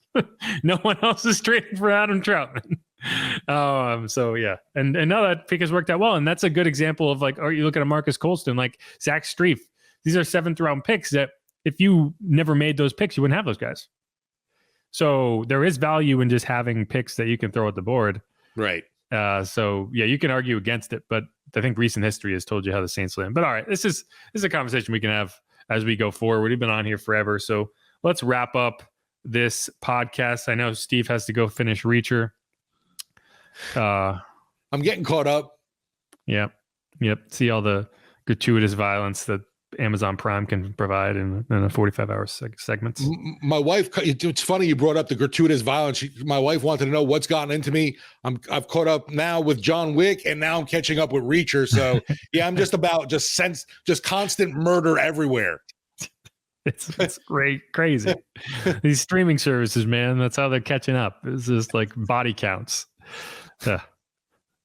No one else is trading for Adam Troutman. So yeah, and now that pick has worked out well, and that's a good example of like, or you look at a Marcus Colston, like Zach Strief. These are 7th round picks that if you never made those picks, you wouldn't have those guys. So there is value in just having picks that you can throw at the board. Right. So yeah, you can argue against it, but I think recent history has told you how the Saints land. But all right, this is a conversation we can have as we go forward. We've been on here forever. So let's wrap up this podcast. I know Steve has to go finish Reacher. I'm getting caught up. Yep. See all the gratuitous violence that Amazon Prime can provide in a 45-hour segments. My wife, it's funny you brought up the gratuitous violence. My wife wanted to know what's gotten into me. I've caught up now with John Wick, and now I'm catching up with Reacher. So yeah, I'm just about just constant murder everywhere. It's great, crazy. These streaming services, man, that's how they're catching up. It's just like body counts. Let's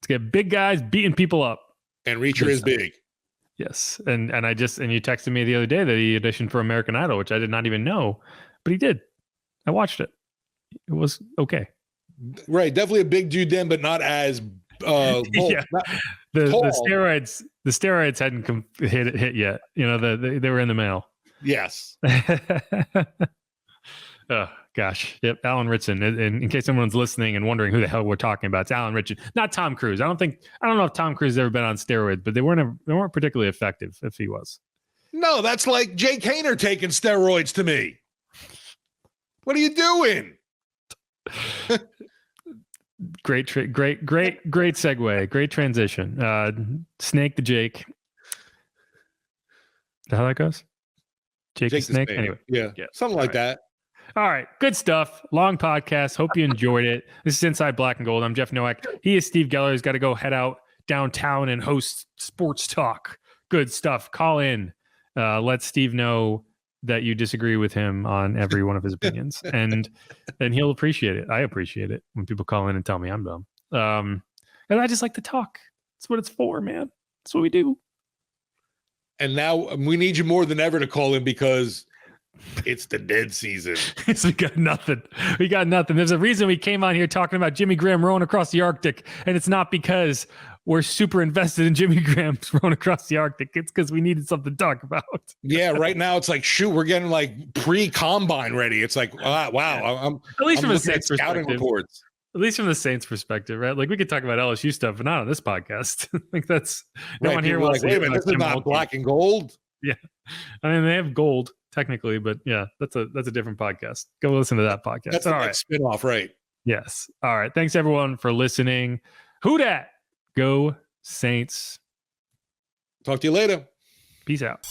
get big guys beating people up. And Reacher is big. Yes. And you texted me the other day that he auditioned for American Idol, which I did not even know, but he did. I watched it. It was okay. Right. Definitely a big dude then, but not as bold. Yeah. The steroids hadn't hit yet. They were in the mail. Yes. Oh gosh. Yep. Alan Ritchson. In case someone's listening and wondering who the hell we're talking about, it's Alan Ritchson, not Tom Cruise. I don't know if Tom Cruise has ever been on steroids, but they weren't particularly effective if he was. No, that's like Jake Hayner taking steroids to me. What are you doing? Great segue. Great transition. Snake to Jake. Is that how that goes? Jake the Snake? Anyway. Yeah. Something like that. All right. Good stuff. Long podcast. Hope you enjoyed it. This is Inside Black and Gold. I'm Jeff Nowak. He is Steve Geller. He's got to go head out downtown and host sports talk. Good stuff. Call in. Let Steve know that you disagree with him on every one of his opinions. And he'll appreciate it. I appreciate it when people call in and tell me I'm dumb. And I just like to talk. That's what it's for, man. That's what we do. And now we need you more than ever to call in because it's the dead season. We got nothing. There's a reason we came on here talking about Jimmy Graham rowing across the Arctic. And it's not because we're super invested in Jimmy Graham rowing across the Arctic. It's because we needed something to talk about. Yeah, right now it's like, shoot, we're getting like pre-combine ready. It's like, wow. Yeah. At least I'm from a Saints scouting reports. At least from the Saints perspective, right? Like we could talk about LSU stuff, but not on this podcast. Like that's no right, one here wants like, wait a minute, this is not black and gold. Yeah. I mean, they have gold technically, but yeah, that's a different podcast. Go listen to that podcast. That's all right. Spin-off, right? Yes. All right. Thanks everyone for listening. Who dat? Go Saints. Talk to you later. Peace out.